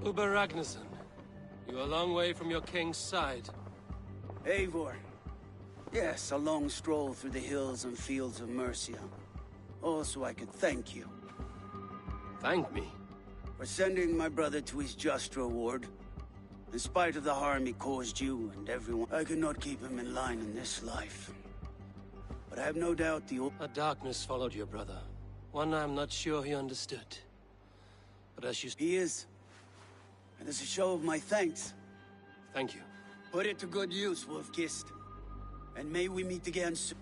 Uber Ragnarsson, you're a long way from your king's side. Eivor. Yes, a long stroll through the hills and fields of Mercia. Also, I could thank you. Thank me? For sending my brother to his just reward. In spite of the harm he caused you and everyone, I could not keep him in line in this life. But I have no doubt A darkness followed your brother. One I'm not sure he understood. But as you... He is. And as a show of my thanks... Thank you. Put it to good use, Wolf-Kissed. And may we meet again soon.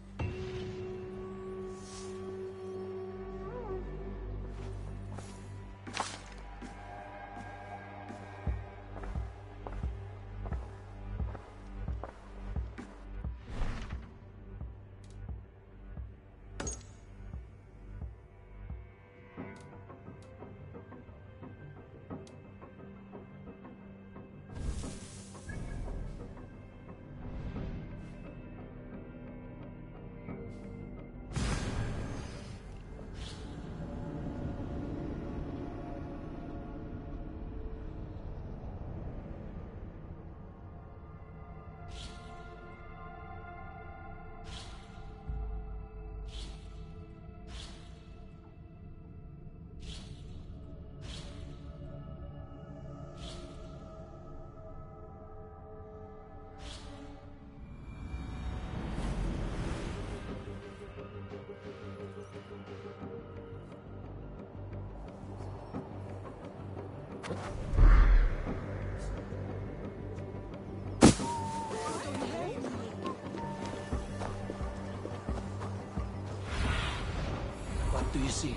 What do you see?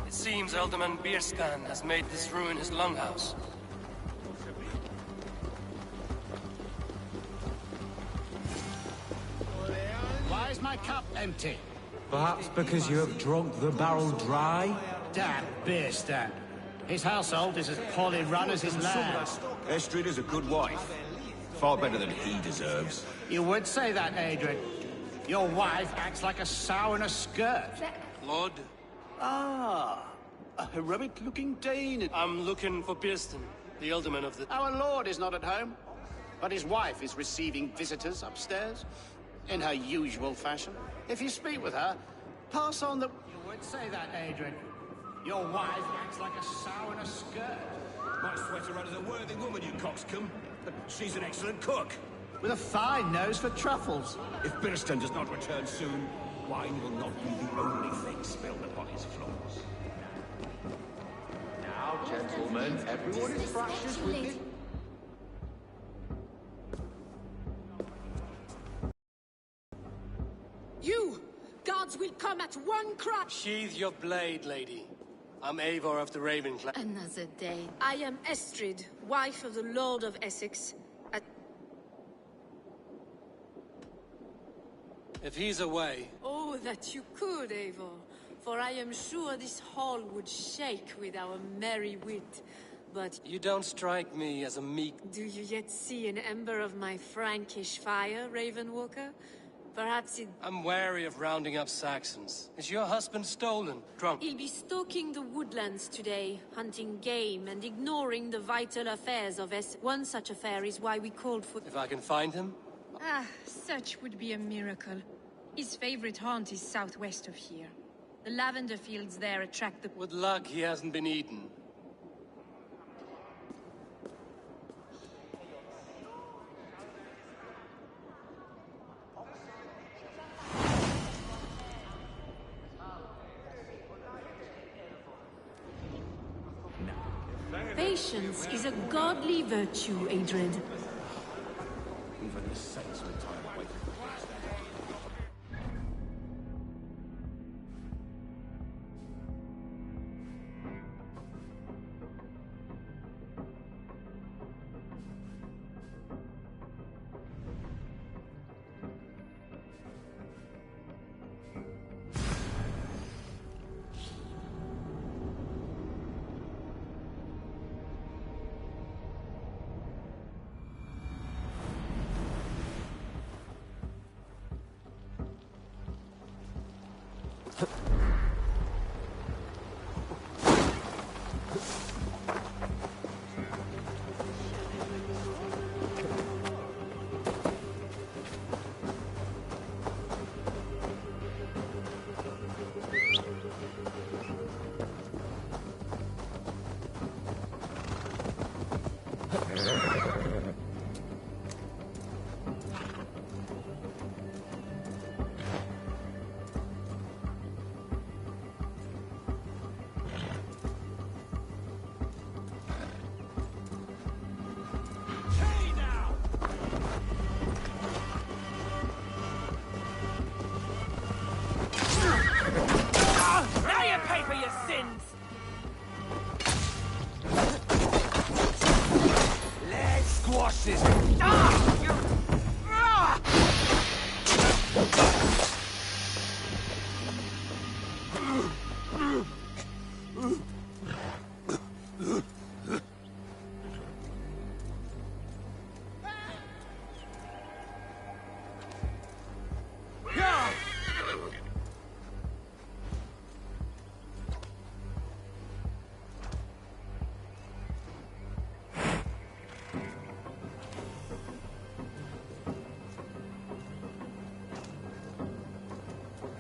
It seems Alderman Bierskan has made this ruin his longhouse. Why is my cup empty? Perhaps because you have drunk the barrel dry? Damn Bierskan. His household is as poorly run as his land. Estrid is a good wife. Far better than he deserves. You would say that, Adrian. Your wife acts like a sow in a skirt. Lord? Ah, a heroic-looking Dane. I'm looking for Bierston, the alderman of the... Our lord is not at home, but his wife is receiving visitors upstairs, in her usual fashion. If you speak with her, pass on the... You would say that, Adrian. Your wife acts like a sow in a skirt. My sweater run is a worthy woman, you coxcomb. But she's an excellent cook. With a fine nose for truffles. If Birston does not return soon, wine will not be the only thing spilled upon his floors. Now, gentlemen, everyone is practiced with it. You! Guards will come at one cry! Sheathe your blade, lady. I'm Eivor of the Ravenclaw. Another day. I am Estrid, wife of the Lord of Essex. If he's away... Oh, that you could, Eivor. For I am sure this hall would shake with our merry wit. But... You don't strike me as a meek... Do you yet see an ember of my Frankish fire, Ravenwalker? Perhaps it... I'm wary of rounding up Saxons. Is your husband stolen? Drunk? He'll be stalking the woodlands today, hunting game and ignoring the vital affairs of One such affair is why we called for... If I can find him? Ah, such would be a miracle. His favorite haunt is southwest of here. The lavender fields there attract the... With luck, he hasn't been eaten. Patience is a godly virtue, Adrid. Even the saints would time away from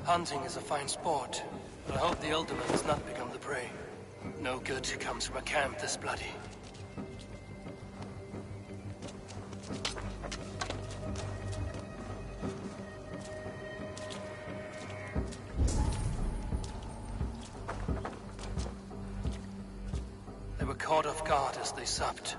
Hunting is a fine sport, but I hope the ultimate has not become the prey. No good comes from a camp this bloody. They were caught off guard as they supped.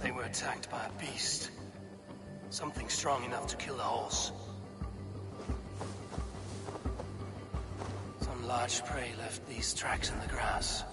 They were attacked by a beast. Something strong enough to kill a horse. Some large prey left these tracks in the grass.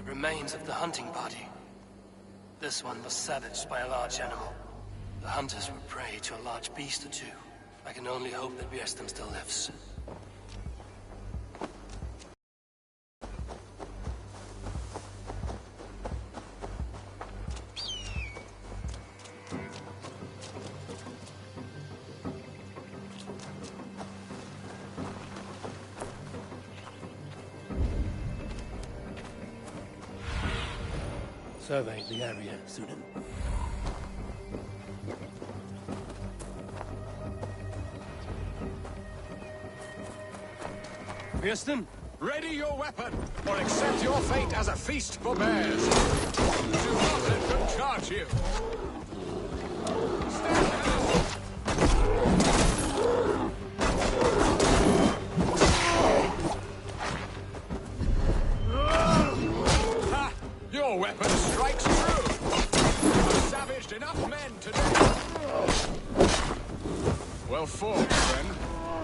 Remains of the hunting party. This one was savaged by a large animal. The hunters were prey to a large beast or two. I can only hope that Viestem still lives. Survey the area, Sunan. Viestem? Ready your weapon, or accept your fate as a feast for bears. Do not let them charge you. Stand down. Ha! Your weapon strikes true. I've savaged enough men today. Well fought, friend.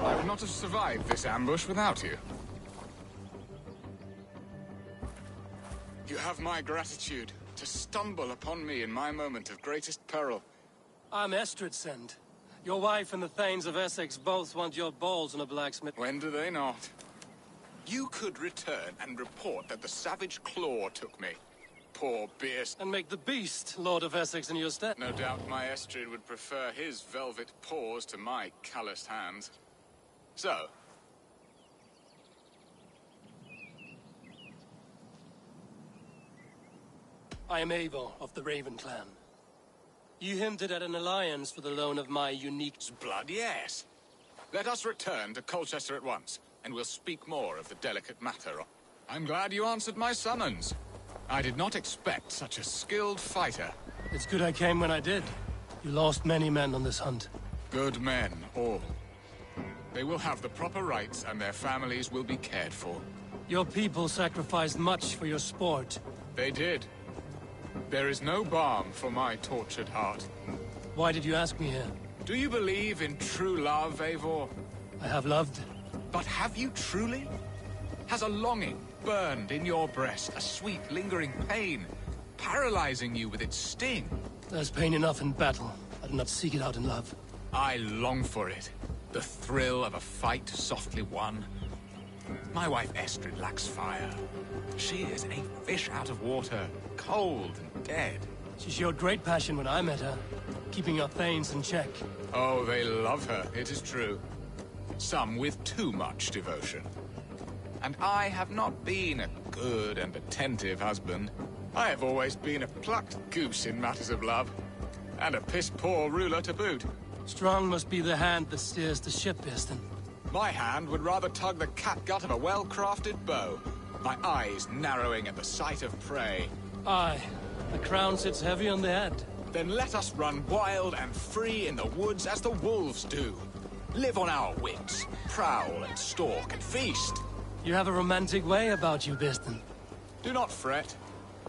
I would not have survived this ambush without you. You have my gratitude to stumble upon me in my moment of greatest peril. I'm Estrid Send. Your wife and the Thanes of Essex both want your balls in a blacksmith. When do they not? You could return and report that the savage claw took me. Poor beast. And make the beast Lord of Essex in your stead. No doubt my Estrid would prefer his velvet paws to my calloused hands. So, I am Eivor of the Raven clan. You hinted at an alliance for the loan of my unique blood, yes. Let us return to Colchester at once, and we'll speak more of the delicate matter. I'm glad you answered my summons. I did not expect such a skilled fighter. It's good I came when I did. You lost many men on this hunt. Good men, all. They will have the proper rights, and their families will be cared for. Your people sacrificed much for your sport. They did. There is no balm for my tortured heart. Why did you ask me here? Do you believe in true love, Eivor? I have loved. But have you truly? Has a longing burned in your breast, a sweet, lingering pain, paralyzing you with its sting? There's pain enough in battle. I do not seek it out in love. I long for it. The thrill of a fight softly won. My wife Estrid lacks fire. She is a fish out of water, cold and dead. She showed great passion when I met her, keeping our Thanes in check. Oh, they love her, it is true. Some with too much devotion. And I have not been a good and attentive husband. I have always been a plucked goose in matters of love. And a piss-poor ruler to boot. Strong must be the hand that steers the ship, Biston. My hand would rather tug the catgut of a well-crafted bow. My eyes narrowing at the sight of prey. Aye, the crown sits heavy on the head. Then let us run wild and free in the woods as the wolves do. Live on our wits, prowl and stalk and feast. You have a romantic way about you, Biston. Do not fret.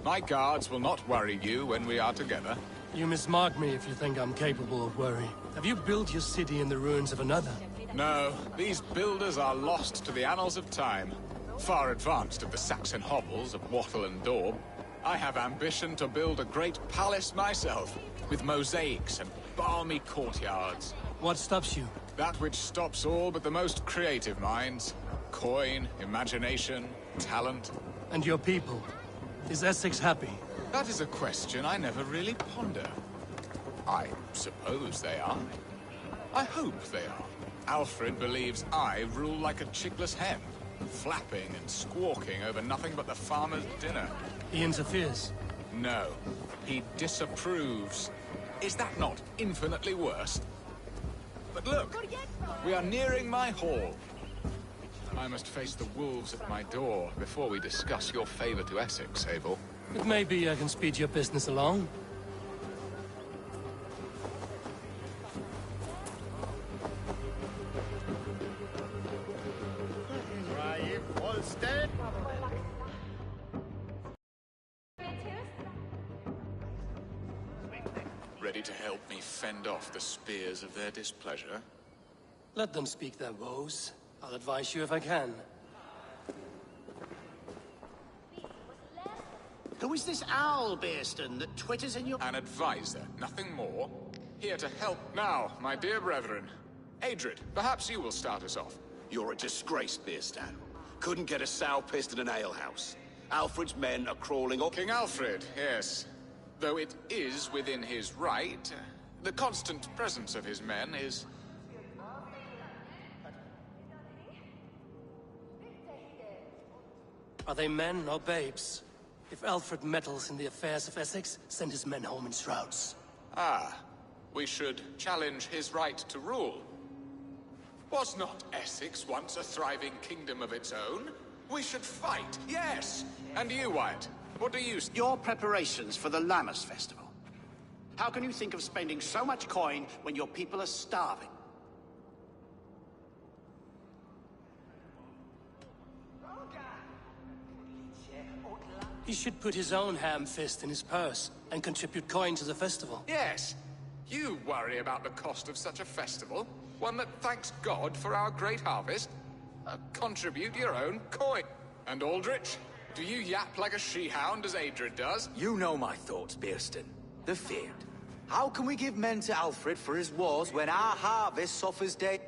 My guards will not worry you when we are together. You mismark me if you think I'm capable of worry. Have you built your city in the ruins of another? No, these builders are lost to the annals of time. Far advanced of the Saxon hovels of Wattle and Daub. I have ambition to build a great palace myself, with mosaics and balmy courtyards. What stops you? That which stops all but the most creative minds. Coin, imagination, talent. And your people? Is Essex happy? That is a question I never really ponder. I suppose they are. I hope they are. Alfred believes I rule like a chickless hen, flapping and squawking over nothing but the farmer's dinner. He interferes? No, he disapproves. Is that not infinitely worse? But look, we are nearing my hall. I must face the wolves at my door before we discuss your favor to Essex, Abel. It may be I can speed your business along. Ready to help me fend off the spears of their displeasure? Let them speak their woes. I'll advise you if I can. Who is this owl, Bearston, that twitters in your... An advisor, nothing more. Here to help. Now, my dear brethren. Adrid, perhaps you will start us off. You're a disgrace, Bearstan. Couldn't get a sow pissed in an alehouse. Alfred's men are crawling up... King Alfred, yes. Though it is within his right, the constant presence of his men is... Are they men or babes? If Alfred meddles in the affairs of Essex, send his men home in shrouds. Ah, we should challenge his right to rule. Was not Essex once a thriving kingdom of its own? We should fight, yes! And you, Wyatt, what do you... Your preparations for the Lammas festival. How can you think of spending so much coin when your people are starving? He should put his own ham fist in his purse and contribute coin to the festival. Yes. You worry about the cost of such a festival, one that thanks God for our great harvest. Contribute your own coin. And Aldrich, do you yap like a she-hound as Adrid does? You know my thoughts, Bearston. The feared. How can we give men to Alfred for his wars when our harvest suffers day?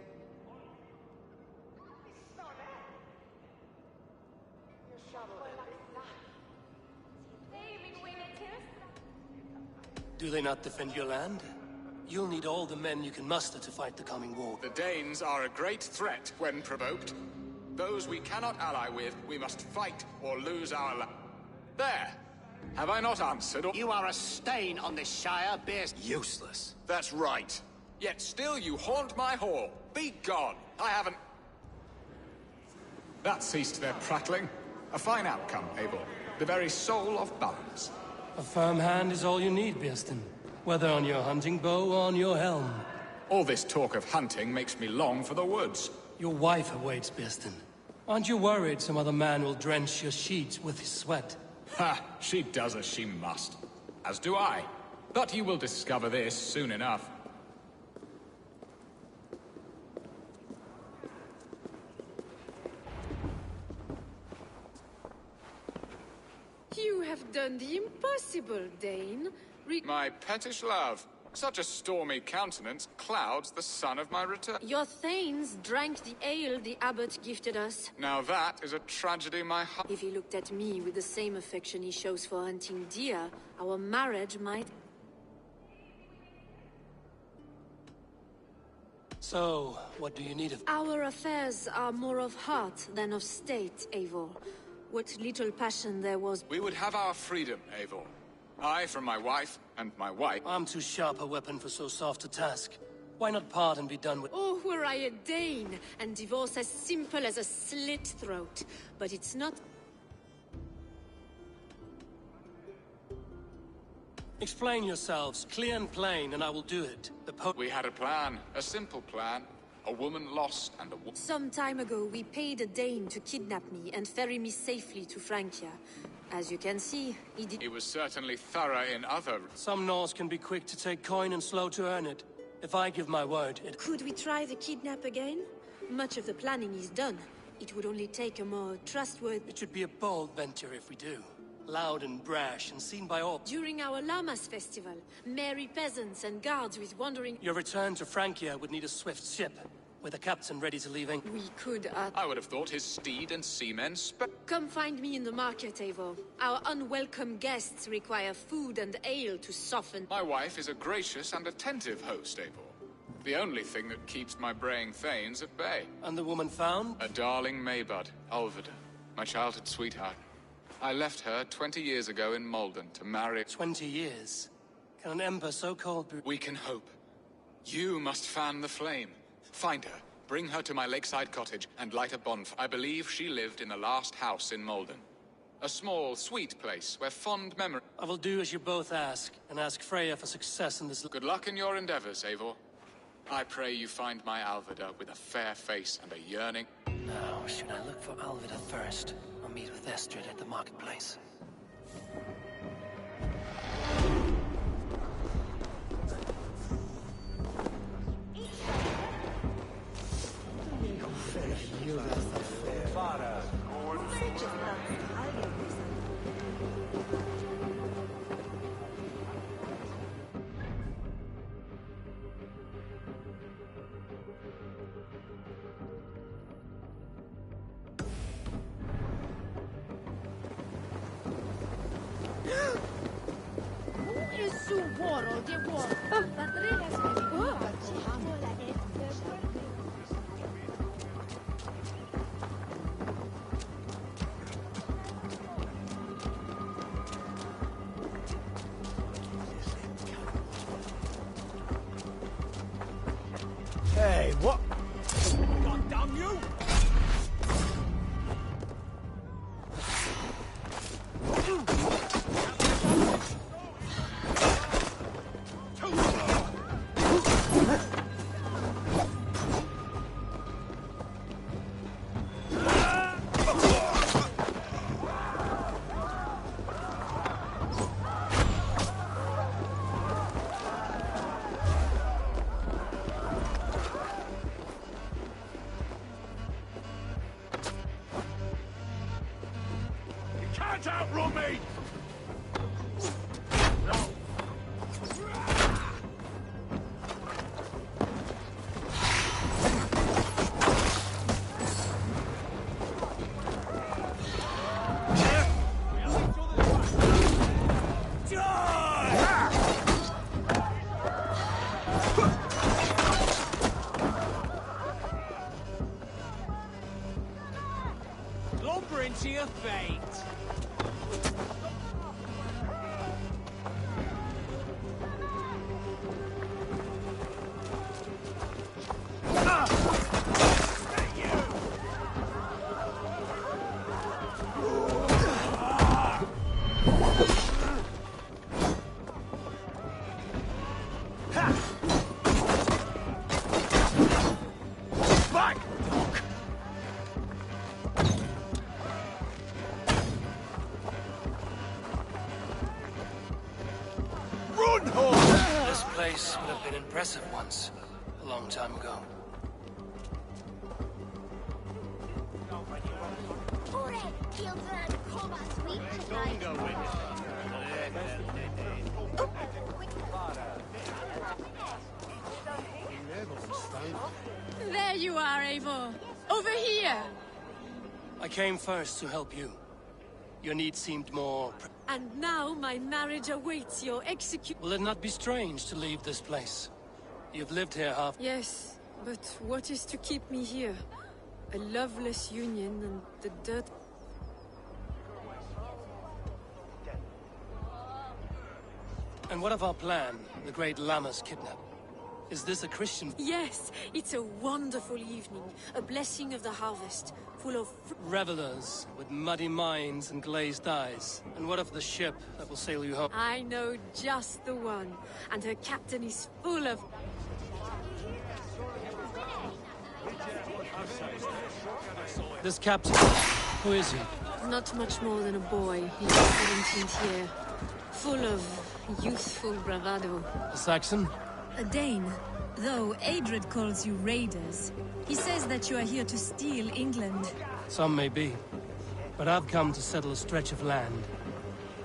Do they not defend your land? You'll need all the men you can muster to fight the coming war. The Danes are a great threat when provoked. Those we cannot ally with, we must fight or lose our land. There! Have I not answered or— You are a stain on this Shire, Bearston. Useless. That's right. Yet still you haunt my hall. Be gone! I haven't— That ceased their prattling. A fine outcome, Abel. The very soul of balance. A firm hand is all you need, Bearston. Whether on your hunting bow or on your helm. All this talk of hunting makes me long for the woods. Your wife awaits, Bearston. Aren't you worried some other man will drench your sheets with his sweat? Ha! She does as she must. As do I. But you will discover this soon enough. You have done the impossible, Dane. My pettish love. Such a stormy countenance clouds the sun of my return. Your thanes drank the ale the abbot gifted us. Now that is a tragedy my heart... If he looked at me with the same affection he shows for hunting deer, our marriage might... So, what do you need of... Our affairs are more of heart than of state, Eivor. What little passion there was... We would have our freedom, Eivor. I from my wife, And my wife... I'm too sharp a weapon for so soft a task. Why not part and be done with... Oh, were I a Dane, and divorce as simple as a slit throat. But it's not... Explain yourselves, clear and plain, and I will do it. We had a plan, a simple plan. A woman lost and a Some time ago, we paid a Dane to kidnap me and ferry me safely to Francia. As you can see, he did... He was certainly thorough in other... Some Norse can be quick to take coin and slow to earn it. If I give my word, it... Could we try the kidnap again? Much of the planning is done. It would only take a more trustworthy... It should be a bold venture if we do. Loud and brash and seen by all. During our Llamas festival, merry peasants and guards with wandering... Your return to Francia would need a swift ship, with a captain ready to leaving. We could, I would have thought his steed and seamen Come find me in the market, Eivor. Our unwelcome guests require food and ale to soften... My wife is a gracious and attentive host, Eivor. The only thing that keeps my braying thanes at bay. And the woman found? A darling Maybud, Alvida, my childhood sweetheart. I left her 20 years ago in Malden to marry... 20 years? Can an ember so cold be... We can hope. You must fan the flame. Find her, bring her to my lakeside cottage, and light a bonfire. I believe she lived in the last house in Malden. A small, sweet place where fond memory... I will do as you both ask, and ask Freya for success in this... Good luck in your endeavors, Eivor. I pray you find my Alvida with a fair face and a yearning... Now, should I look for Alvida first, or meet with Estrid at the marketplace? Hey, what? God damn you! Can't outrun me! Lumbering to your fate. This place would have been impressive once, a long time ago. There you are, Eivor. Over here! I came first to help you. Your need seemed more... And now my marriage awaits your execution. Will it not be strange to leave this place? You've lived here half... Yes, but what is to keep me here? A loveless union and the dirt... And what of our plan, the great Lammas kidnap? Is this a Christian? Yes, it's a wonderful evening. A blessing of the harvest, full of... Revelers with muddy minds and glazed eyes. And what of the ship that will sail you home? I know just the one. And her captain is full of... This captain, who is he? Not much more than a boy in his 17th year. Full of youthful bravado. A Saxon? A Dane. Though Adred calls you raiders. He says that you are here to steal England. Some may be. But I've come to settle a stretch of land.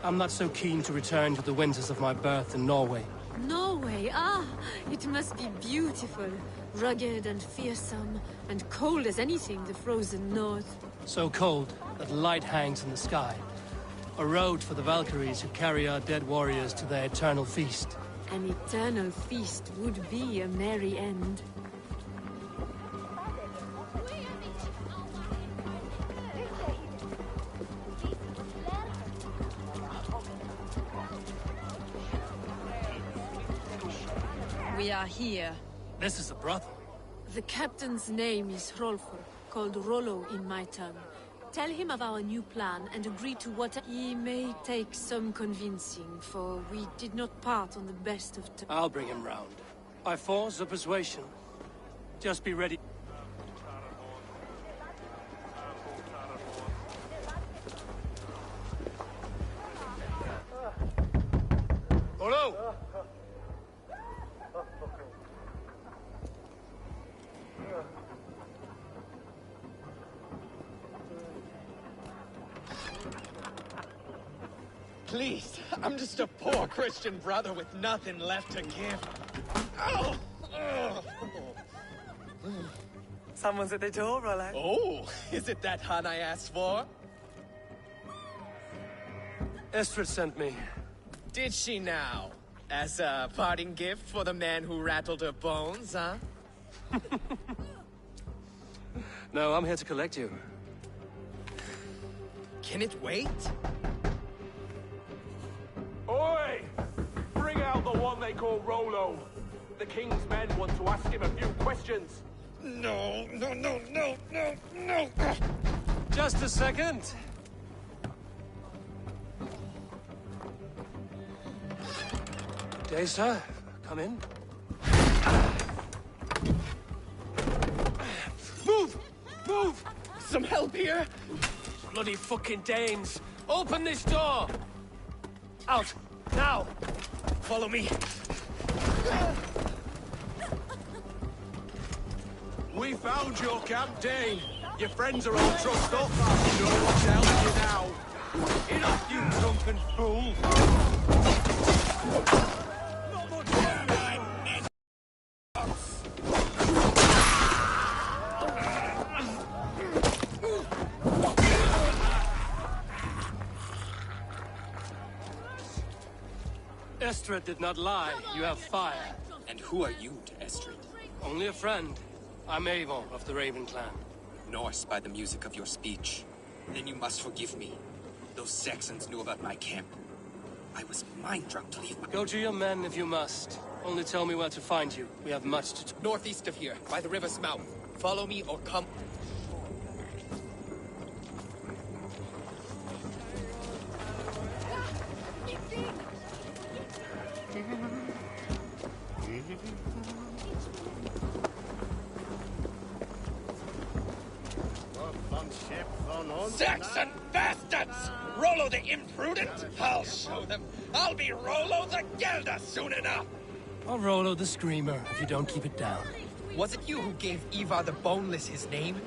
I'm not so keen to return to the winters of my birth in Norway. Norway, ah! It must be beautiful. Rugged and fearsome, and cold as anything the frozen north. So cold that light hangs in the sky. A road for the Valkyries who carry our dead warriors to their eternal feast. An eternal feast would be a merry end. We are here. This is a brothel. The captain's name is Hrolfr, called Rollo in my tongue. Tell him of our new plan and agree to what he may take some convincing, for we did not part on the best of terms. I'll bring him round. By force or persuasion. Just be ready. Hello! Please, I'm just a poor Christian brother with nothing left to give. Oh! Someone's at the door, Rollo. Oh, is it that hun I asked for? Estrid sent me. Did she now? As a parting gift for the man who rattled her bones, huh? No, I'm here to collect you. Can it wait? Oi! Bring out the one they call Rollo. The king's men want to ask him a few questions. No. Just a second. Day, sir. Come in. Move! Move! Some help here? Bloody fucking Danes! Open this door! Out! Now! Follow me. We found your camp, Dane. Your friends are all trussed up. You know what's helping you now. Enough, you drunken fool! Estrid did not lie. You have fire. And who are you to Estrid? Only a friend. I'm Avon of the Raven clan. Norse by the music of your speech. Then you must forgive me. Those Saxons knew about my camp. I was mind-drunk to leave my... Go to your men if you must. Only tell me where to find you. We have much to... Northeast of here, by the river's mouth. Follow me or come... Saxon bastards! Rollo the imprudent? I'll show them. I'll be Rollo the Gelder soon enough! Or Rollo the Screamer, if you don't keep it down. Was it you who gave Ivar the Boneless his name?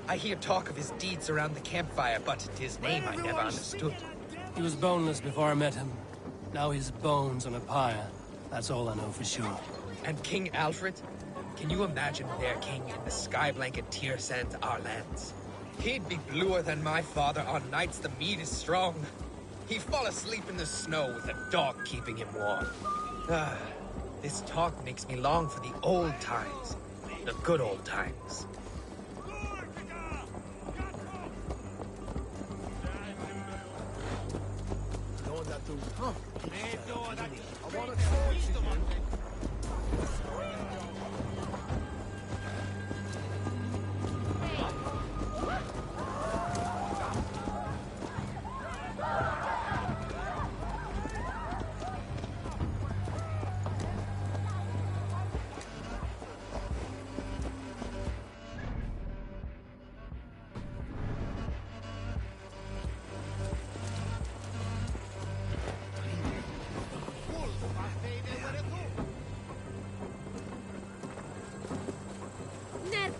I hear talk of his deeds around the campfire, but his name I never understood. He was boneless before I met him. Now he's bones on a pyre. That's all I know for sure. And King Alfred? Can you imagine their king in the sky blanket tear sands our lands? He'd be bluer than my father on nights the mead is strong. He'd fall asleep in the snow with a dog keeping him warm. This talk makes me long for the old times. The good old times.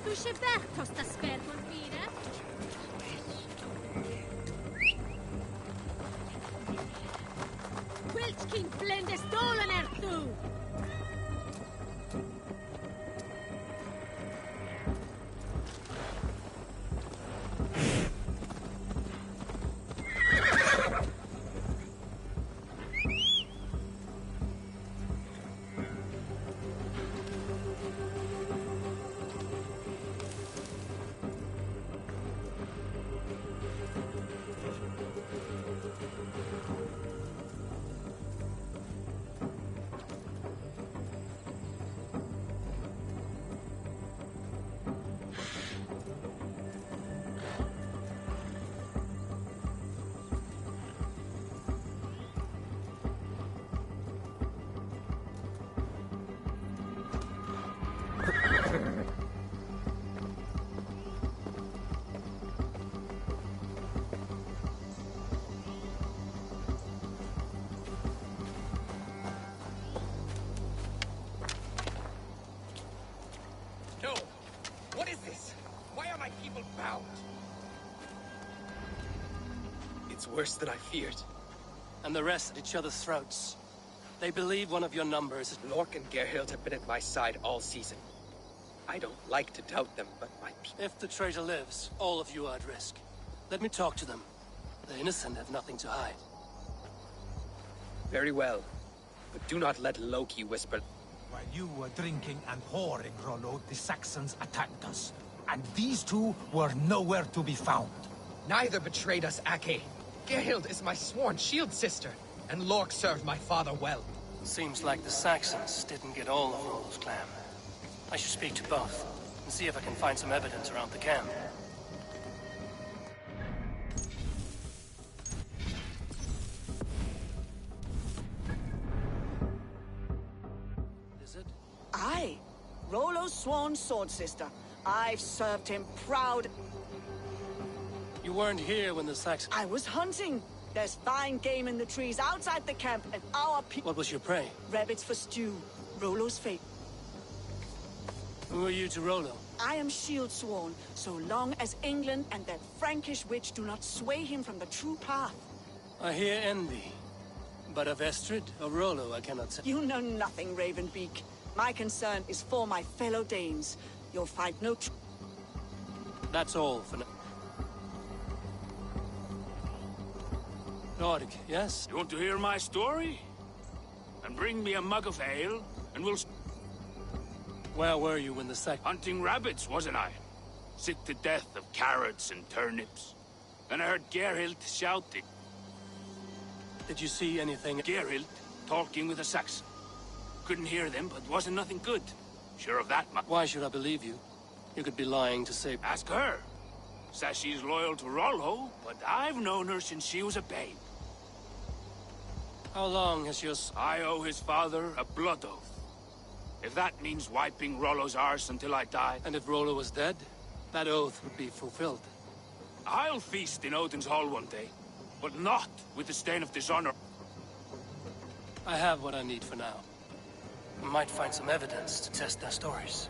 Du się bertos ta spermon mine? Wiltkin blendes dolen ertu! No! What is this? Why are my people bound? It's worse than I feared. And the rest at each other's throats. They believe one of your numbers. Lork and Gerhild have been at my side all season. I don't like to doubt them, but my people... If the traitor lives, all of you are at risk. Let me talk to them. The innocent have nothing to hide. Very well. But do not let Loki whisper... While you were drinking and whoring, Rollo, the Saxons attacked us. And these two were nowhere to be found. Neither betrayed us, Ake. Gerhild is my sworn shield sister, and Lork served my father well. Seems like the Saxons didn't get all of Rollo's clan. I should speak to both, and see if I can find some evidence around the camp. Is it? Aye. Rollo's sworn sword sister. I've served him proud. You weren't here when the Saxons... I was hunting. There's fine game in the trees outside the camp, and our people... What was your prey? Rabbits for stew. Rollo's fate. Who are you to Rollo? I am shield sworn, so long as England and that Frankish witch do not sway him from the true path. I hear envy. But of Estrid or Rollo, I cannot say. You know nothing, Ravenbeak. My concern is for my fellow Danes. You'll find no That's all for now. Nordic, yes? You want to hear my story? And bring me a mug of ale, and we'll... Where were you when the Hunting rabbits, wasn't I? Sick to death of carrots and turnips. Then I heard Gerhild shouting. Did you see anything? Gerhild talking with a Saxon. Couldn't hear them, but wasn't nothing good. Sure of that much. Why should I believe you? You could be lying to save... Ask her. Says she's loyal to Rollo, but I've known her since she was a babe. How long has your... I owe his father a blood oath. If that means wiping Rollo's arse until I die... And if Rollo was dead, that oath would be fulfilled. I'll feast in Odin's hall one day, but not with the stain of dishonor. I have what I need for now. I might find some evidence to test their stories.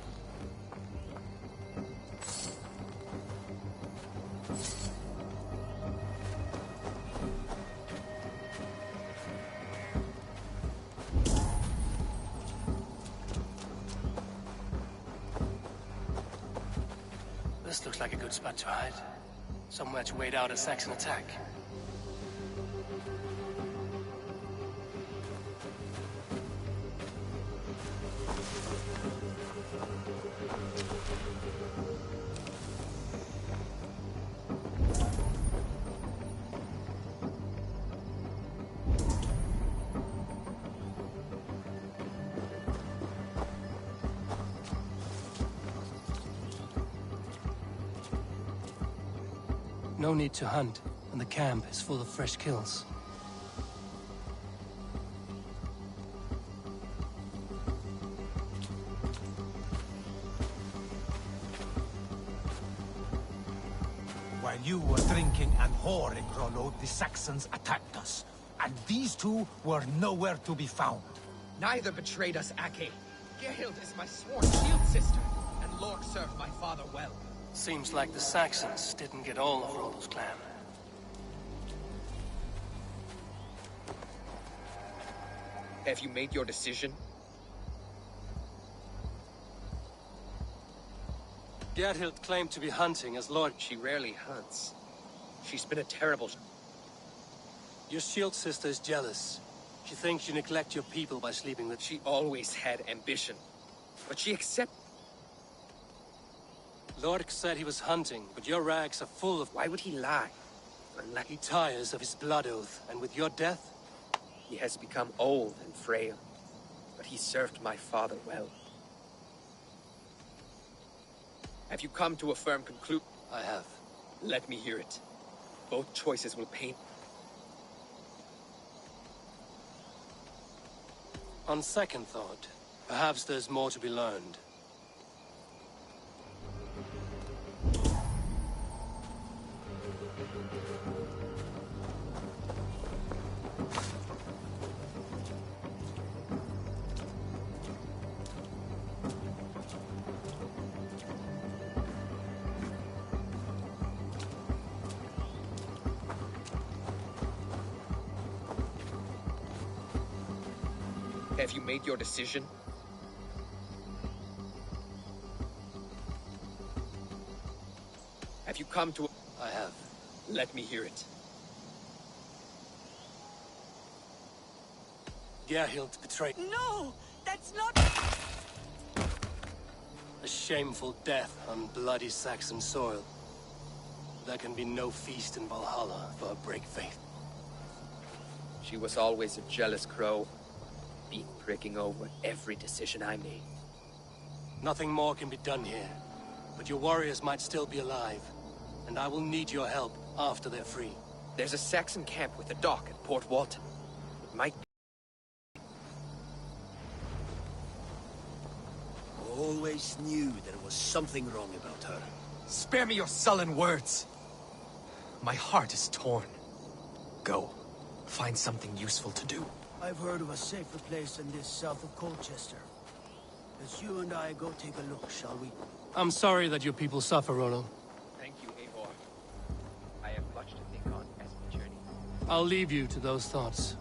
This looks like a good spot to hide. Somewhere to wait out a Saxon attack. No need to hunt, and the camp is full of fresh kills. While you were drinking and whoring, Rollo, the Saxons attacked us. And these two were nowhere to be found. Neither betrayed us, Ake. Gerhild is my sworn shield sister, and Lork served my father well. Seems like the Saxons didn't get all of Rollo's clan. Have you made your decision? Gerhild claimed to be hunting as Lord. She rarely hunts. She's been a terrible... Your shield sister is jealous. She thinks you neglect your people by sleeping with... She always had ambition. But she accepted... Lork said he was hunting, but your rags are full of... Why would he lie? Unless he tires of his blood oath, and with your death... He has become old and frail. But he served my father well. Have you come to a firm conclusion? I have. Let me hear it. Both choices will pain... On second thought, perhaps there's more to be learned. Have you made your decision? Have you come to... I have. Let me hear it. Gerhild betrayed... No! That's not... A shameful death on bloody Saxon soil. There can be no feast in Valhalla for a break faith. She was always a jealous crow. Been pricking over every decision I made. Nothing more can be done here, but your warriors might still be alive, and I will need your help after they're free. There's a Saxon camp with a dock at Port Walton. It might be... Always knew there was something wrong about her. Spare me your sullen words. My heart is torn. Go. Find something useful to do. I've heard of a safer place than this south of Colchester. Let's you and I go take a look, shall we? I'm sorry that your people suffer, Rollo. Thank you, Eivor. I have much to think on as we journey. I'll leave you to those thoughts.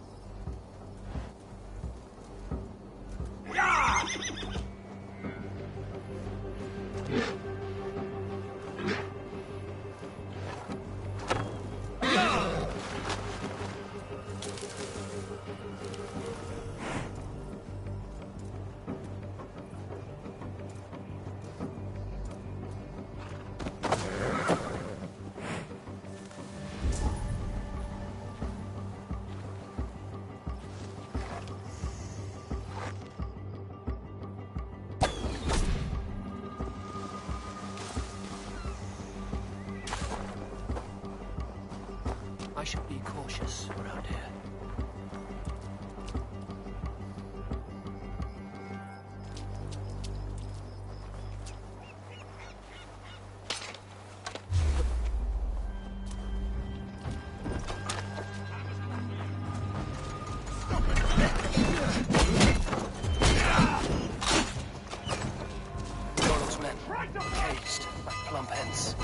I should be cautious around here. Rollo's men, caged like plump hens.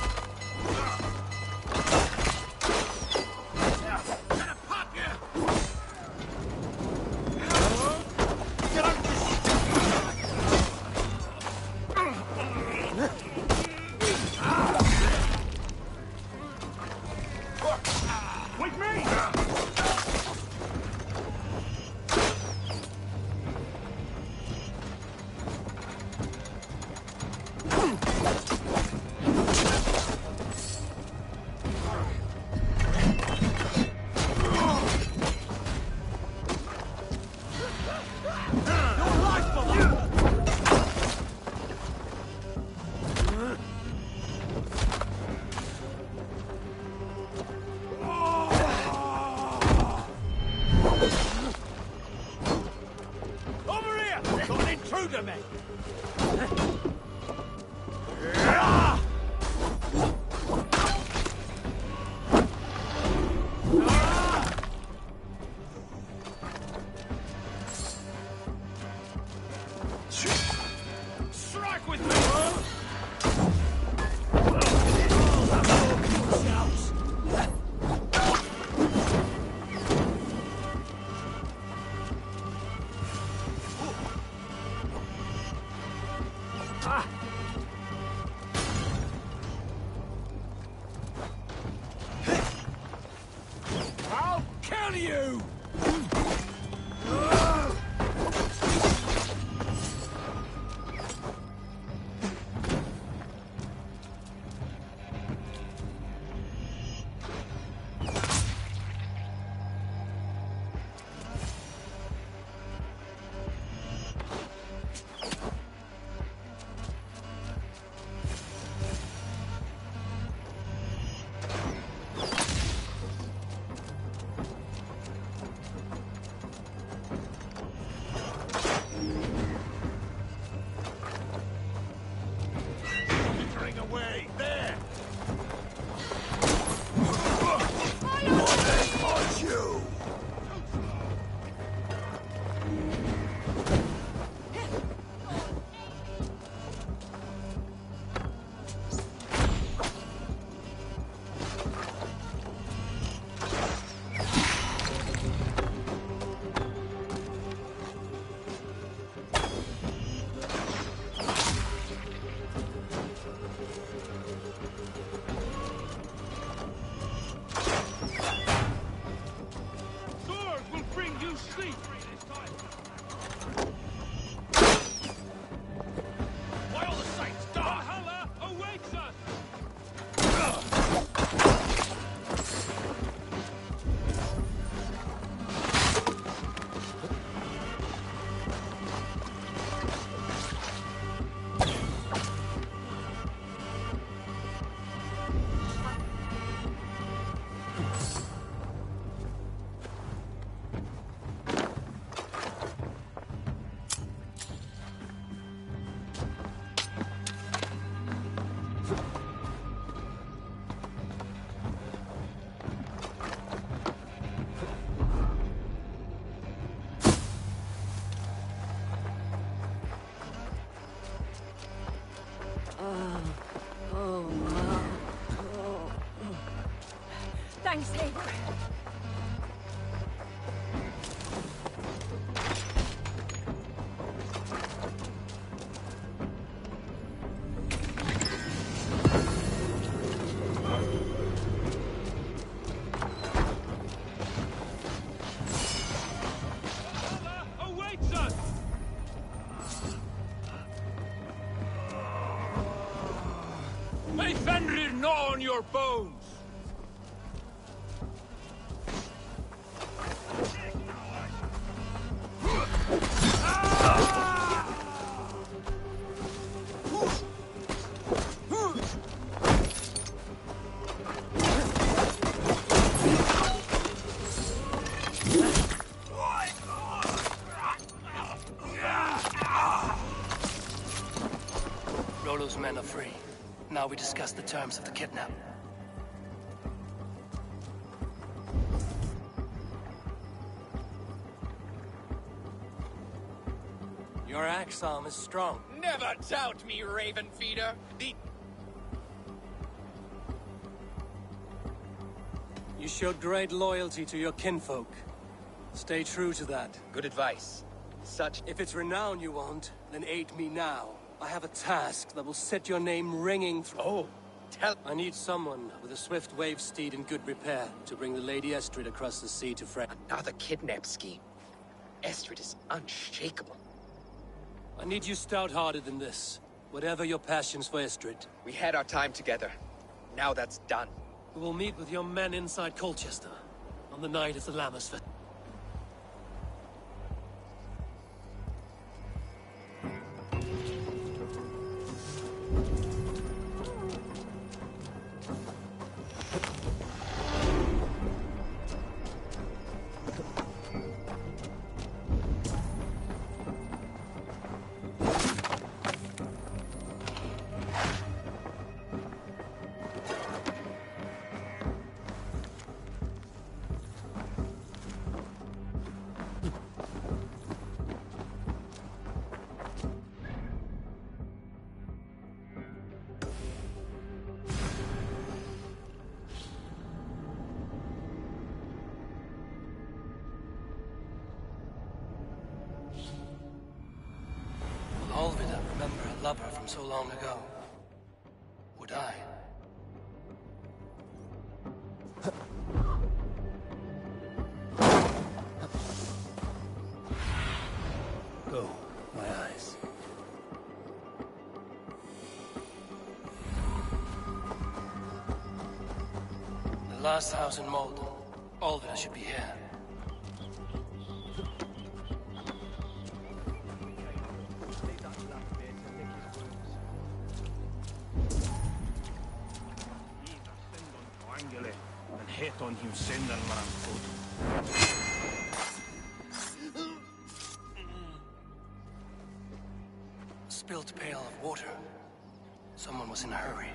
May Fenrir gnaw on your bones! Rollo's men are free. Now we discuss the terms of the kidnap. Your axe arm is strong. Never doubt me, Raven Feeder. You showed great loyalty to your kinfolk. Stay true to that. Good advice. If it's renown you want, then aid me now. I have a task that will set your name ringing through. Oh, I need someone with a swift wave steed in good repair to bring the Lady Estrid across the sea to Another kidnap scheme. Estrid is unshakable. I need you stout-hearted than this. Whatever your passions for Estrid. We had our time together. Now that's done. We will meet with your men inside Colchester on the night of the Lammas Festival. Olvida remember a lover from so long ago? Would I? Go, my eyes. The last house in Malden. Olvida should be here. On him send man Spilt pail of water. Someone was in a hurry.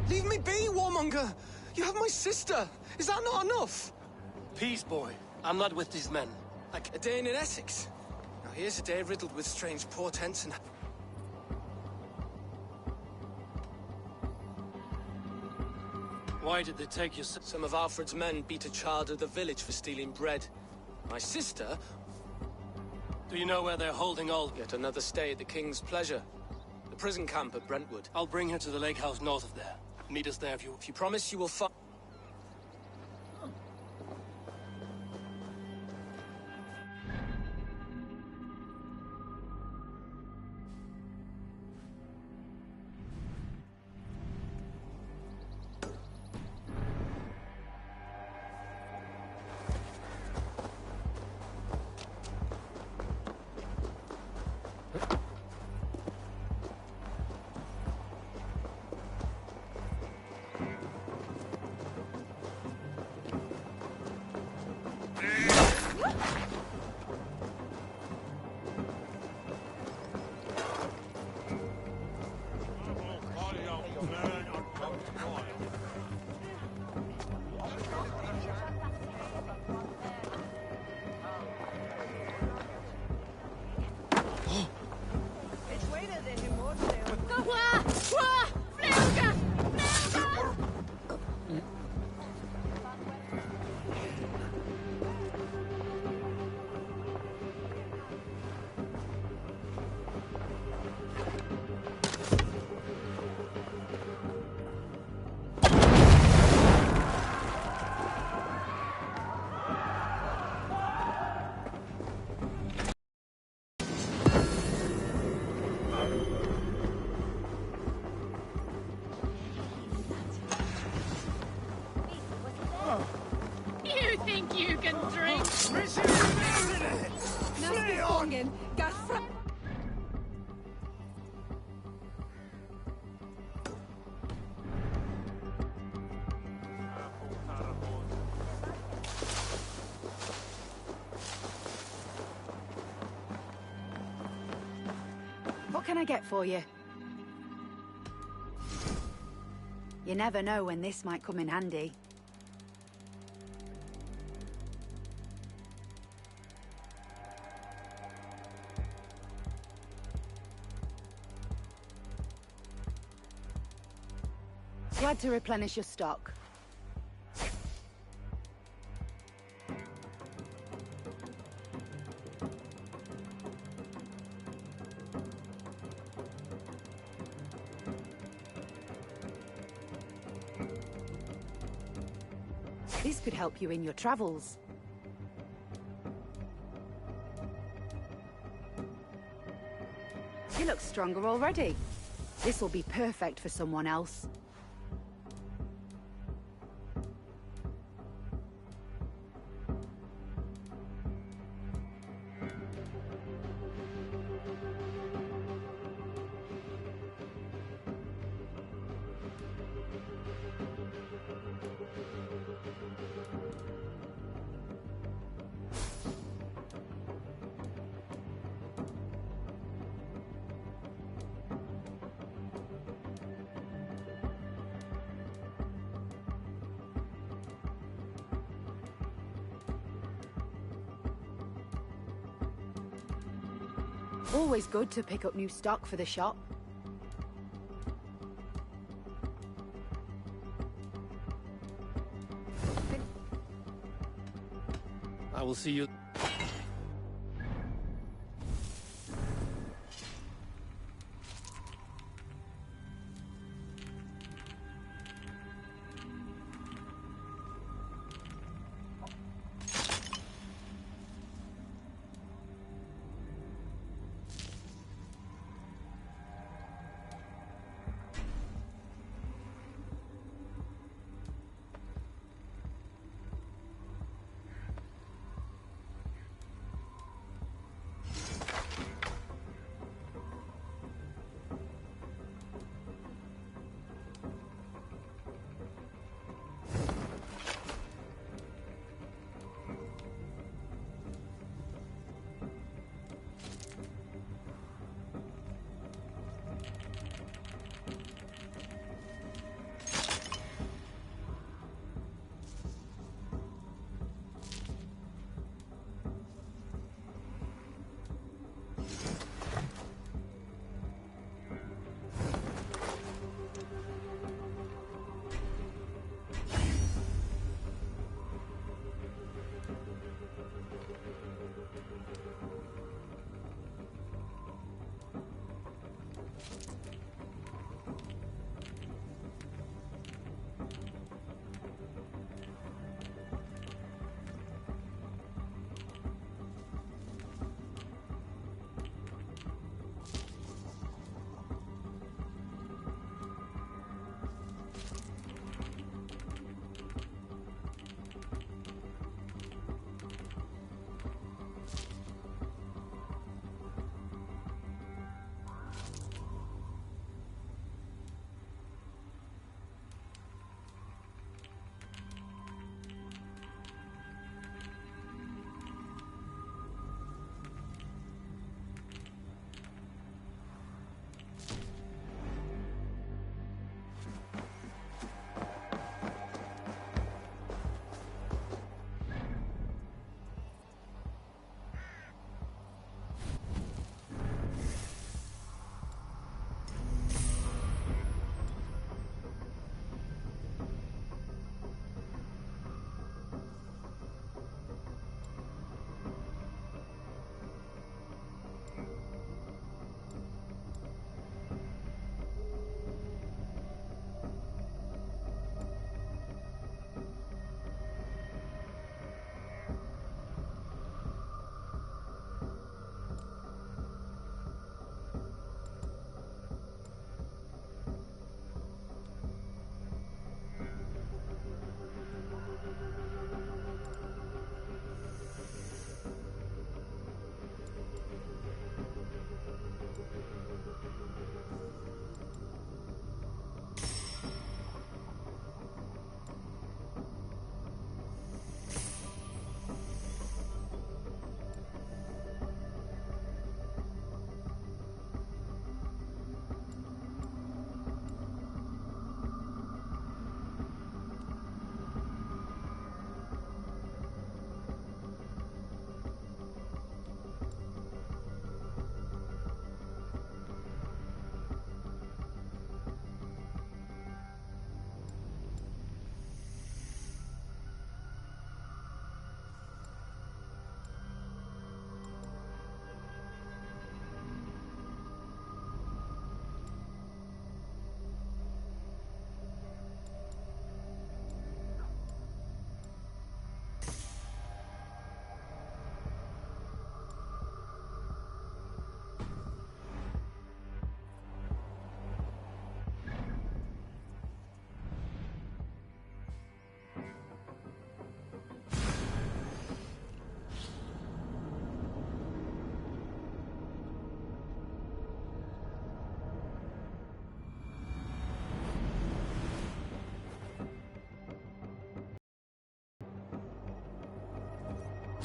Leave me be, warmonger! You have my sister! Is that not enough? Peace, boy. I'm not with these men. A day in Essex. Now here's a day riddled with strange portents and... Why did they take you? Some of Alfred's men beat a child of the village for stealing bread. My sister... Do you know where they're holding Olvida? Yet another stay at the King's pleasure. The prison camp at Brentwood. I'll bring her to the lake house north of there. Meet us there if you promise you will find... What can I get for you? You never know when this might come in handy. Glad to replenish your stock. This could help you in your travels. You look stronger already. This will be perfect for someone else. Always good to pick up new stock for the shop. I will see you.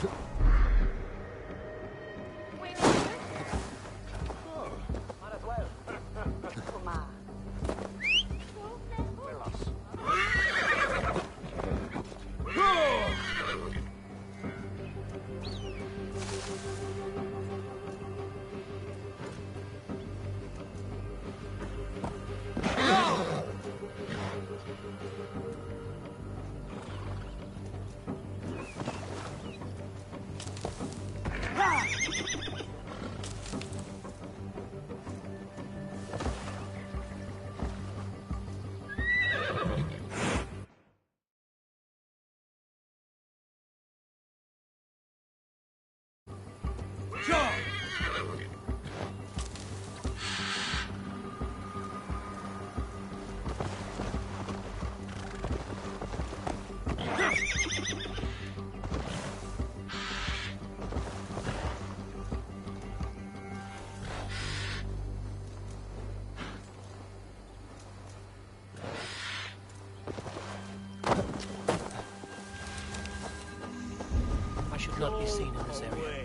I should not be seen in this area.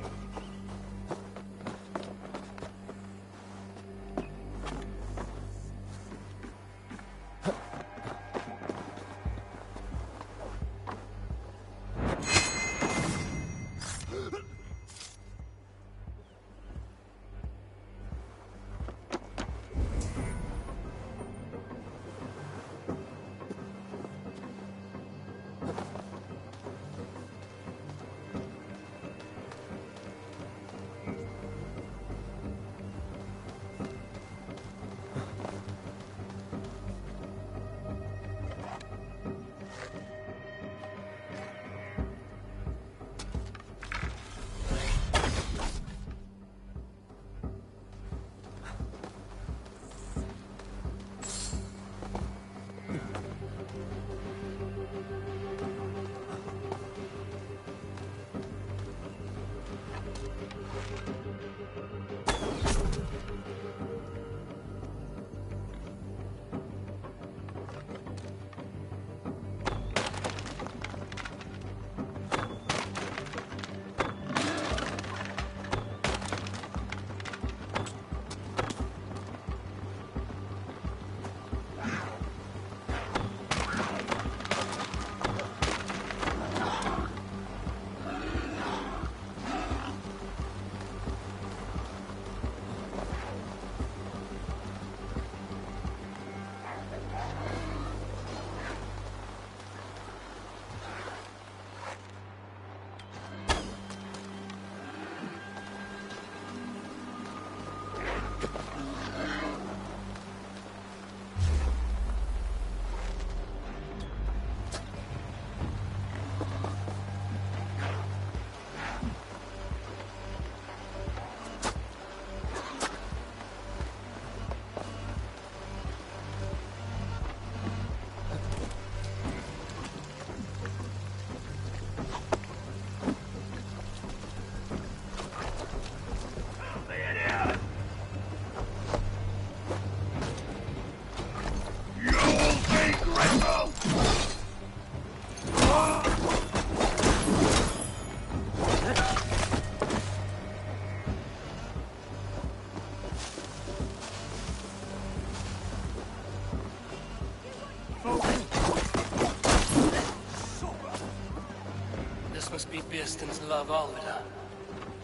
This must be Beerston's love Alvida.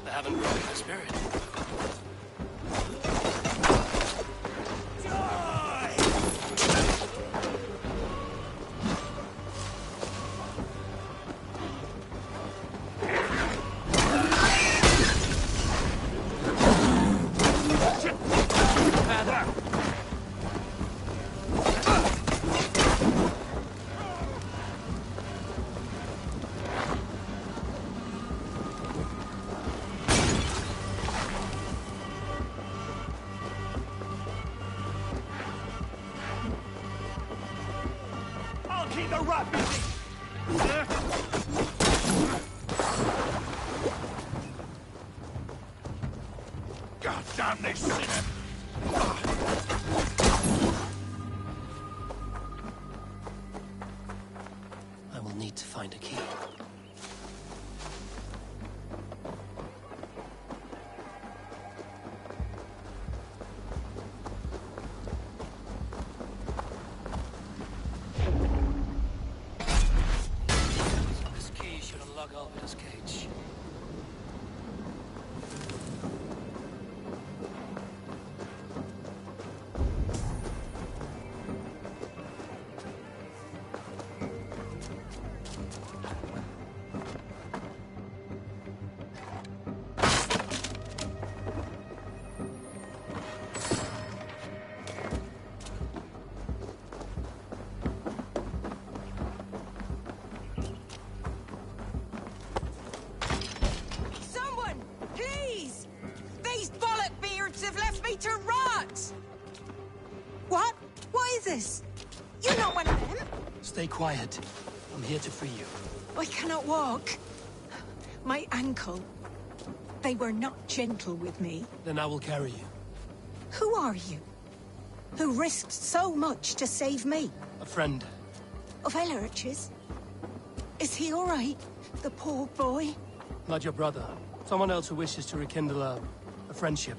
They haven't broken her spirit. Keep the rat busy! God damn this sinner! I will need to find a key. traitor rot! What? What is this? You're not one of them? Stay quiet. I'm here to free you. I cannot walk. My ankle. They were not gentle with me. Then I will carry you. Who are you? Who risked so much to save me? A friend. Of Ellerich's? Is he all right? The poor boy? Not your brother. Someone else who wishes to rekindle a friendship.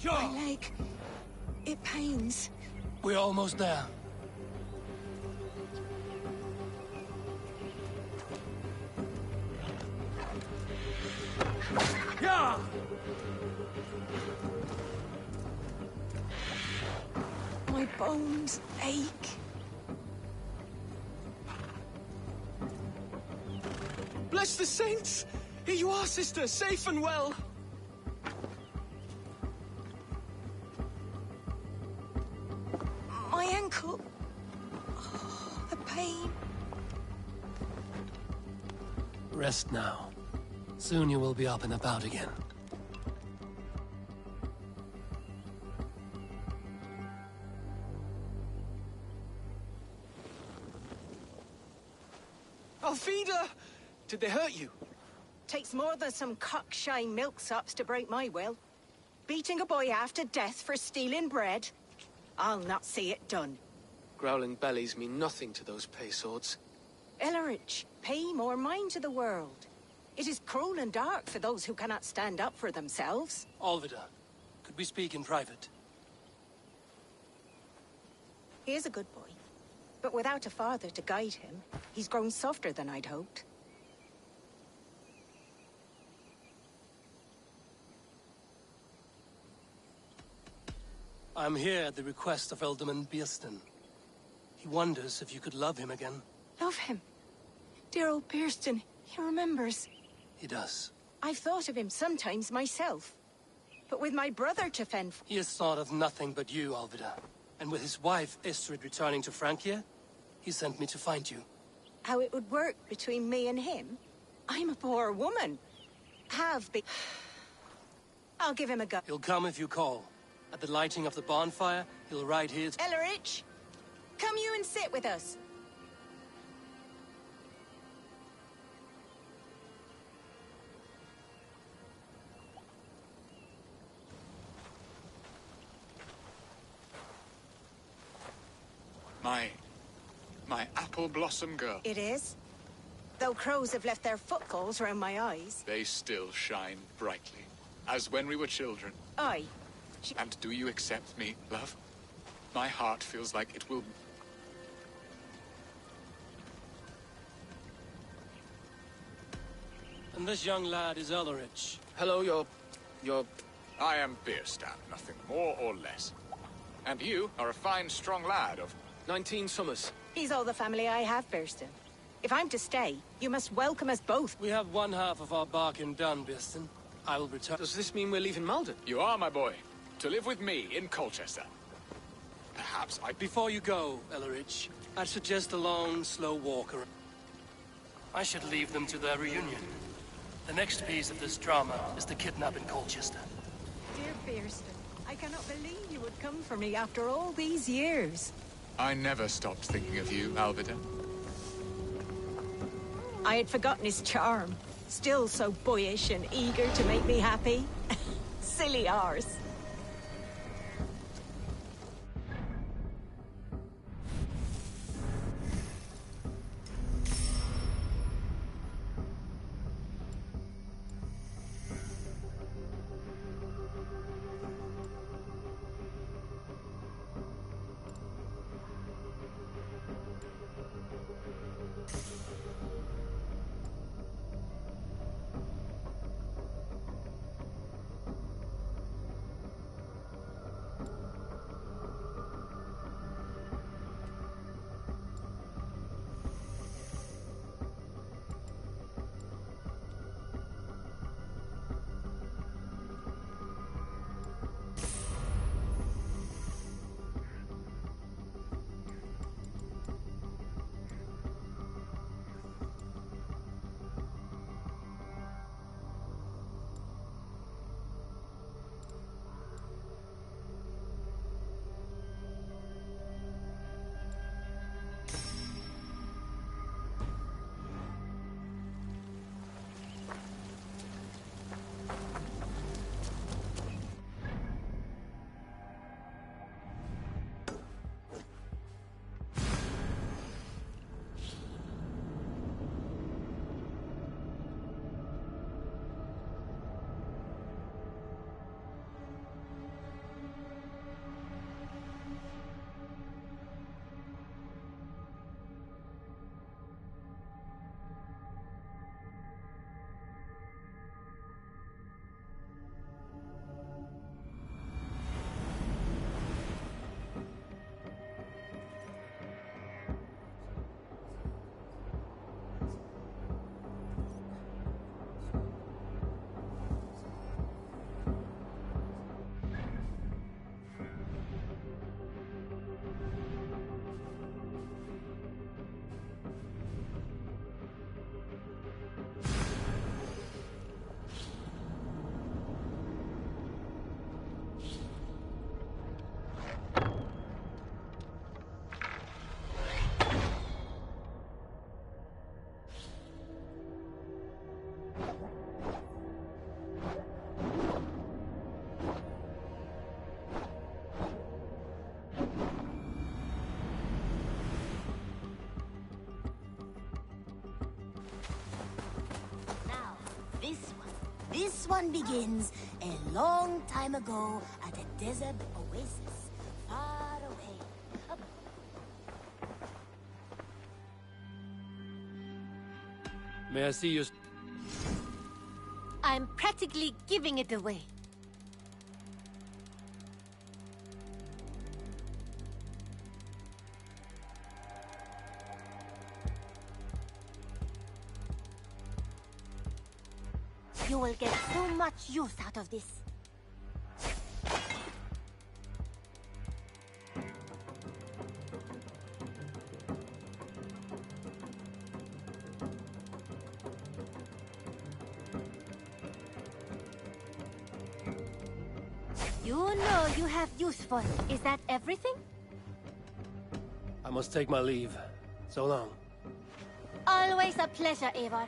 My leg. It pains. We're almost there. Yeah! My bones ache. Bless the saints! Here you are, sister, safe and well. My ankle. Oh, the pain. Rest now. Soon you will be up and about again. Alfida! Did they hurt you? Takes more than some cockshy milksops to break my will. Beating a boy half to death for stealing bread? I'll not see it done. Growling bellies mean nothing to those pay swords. Ellerich, pay more mind to the world. It is cruel and dark for those who cannot stand up for themselves. Alvida, could we speak in private? He is a good boy. But without a father to guide him, he's grown softer than I'd hoped. I'm here at the request of Alderman Biersten. He wonders if you could love him again. Love him? Dear old Biersten, he remembers. He does. I've thought of him sometimes myself. But with my brother to fend for... He has thought of nothing but you, Alvida. And with his wife, Istrid, returning to Francia, he sent me to find you. How it would work between me and him? I'm a poor woman. Have been... I'll give him a go. He'll come if you call. At the lighting of the bonfire, he'll ride his... Ellerich, come you and sit with us. My apple blossom girl. It is. Though crows have left their footfalls round my eyes. They still shine brightly, as when we were children. Aye. And do you accept me, love? My heart feels like it will... And this young lad is Ellerich. Hello, your... I am Bierstadt, nothing more or less. And you are a fine, strong lad of... 19 summers. He's all the family I have, Biersten. If I'm to stay, you must welcome us both. We have one half of our bargain done, Biersten. I will return. Does this mean we're leaving Malden? You are, my boy. To live with me in Colchester. Perhaps I... Before you go, Ellerich, I'd suggest a long, slow walk around. I should leave them to their reunion. The next piece of this drama is the kidnap in Colchester. Dear Biersten, I cannot believe you would come for me after all these years. I never stopped thinking of you, Alvida. I had forgotten his charm. Still so boyish and eager to make me happy. Silly ours. This one begins a long time ago at a desert oasis far away. May I see your... I'm practically giving it away. You will get so much use out of this. You know you have use for it. Is that everything? I must take my leave. So long. Always a pleasure, Eivor.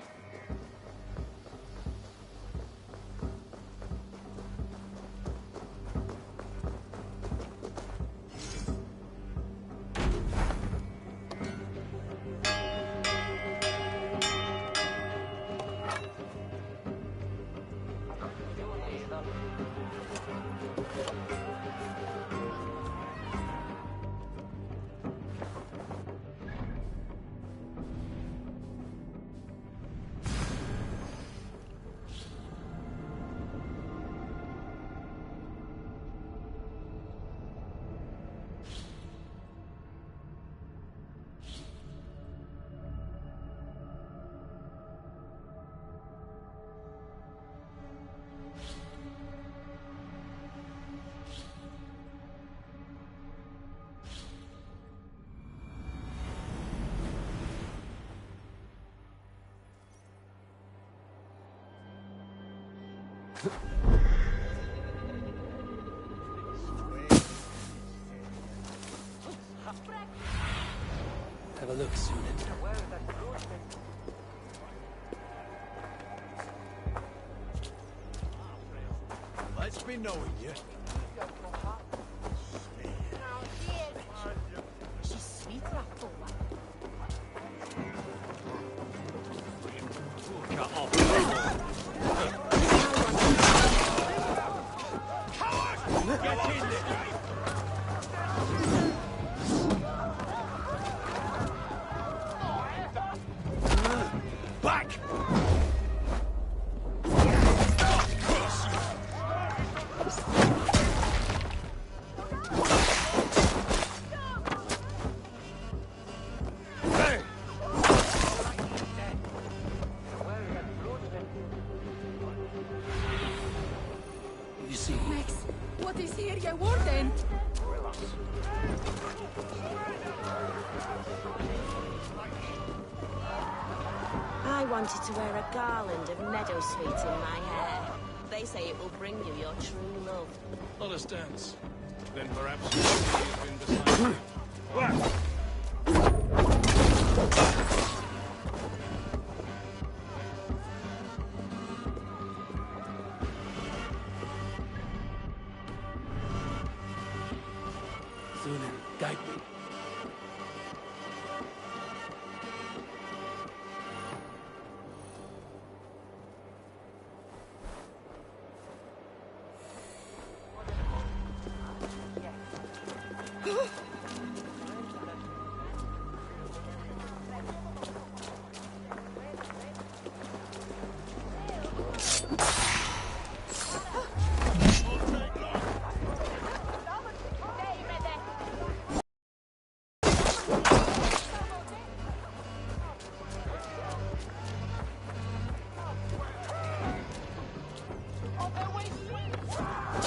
have a look, Sunan. Let's be knowing you. Cut off. Get in there. Back! You see? Max, what is here, your warden? I wanted to wear a garland of meadowsweet in my hair. They say it will bring you your true love. Not a stance. Then perhaps you've been decided. Sunan, guide me.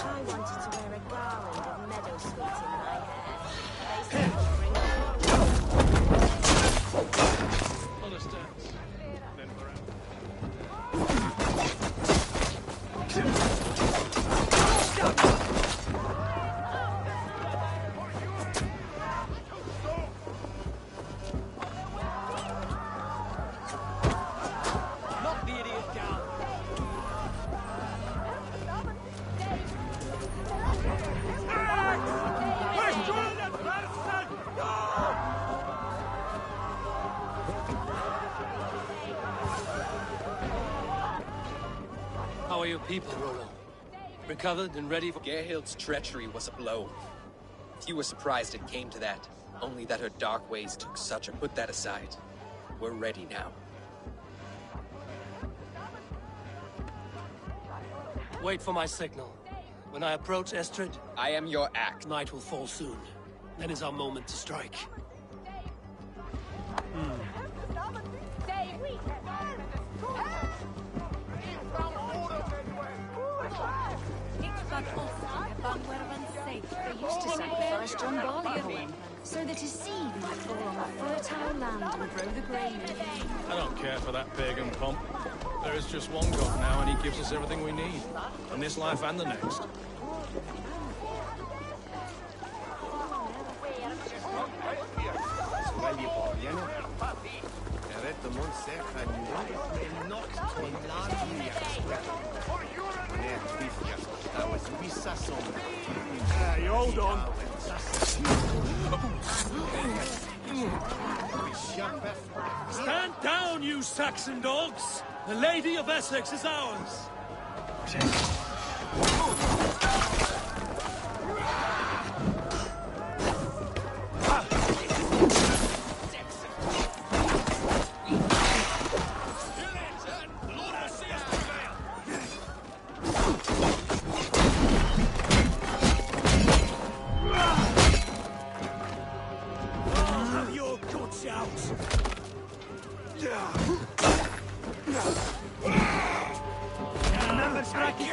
I wanted to wear a garland of meadowsweet in my hair. They say it will bring you Not a stance. Then perhaps. Not the idiot gal. How are your people, Rollo? Recovered and ready for... Gerhild's treachery was a blow. Few were surprised it came to that, only that her dark ways took such a... Put that aside. We're ready now. Wait for my signal. When I approach Estrid... I am your axe. Night will fall soon. Then is our moment to strike. They used to sacrifice John Barleycorn, so that his seed might fall on the fertile land and grow the grain. I don't care for that pagan pomp. There is just one God now, and he gives us everything we need. In this life and the next. You hold on. Stand down, you Saxon dogs! The Lady of Essex is ours! Have your guts out! Remember, strike is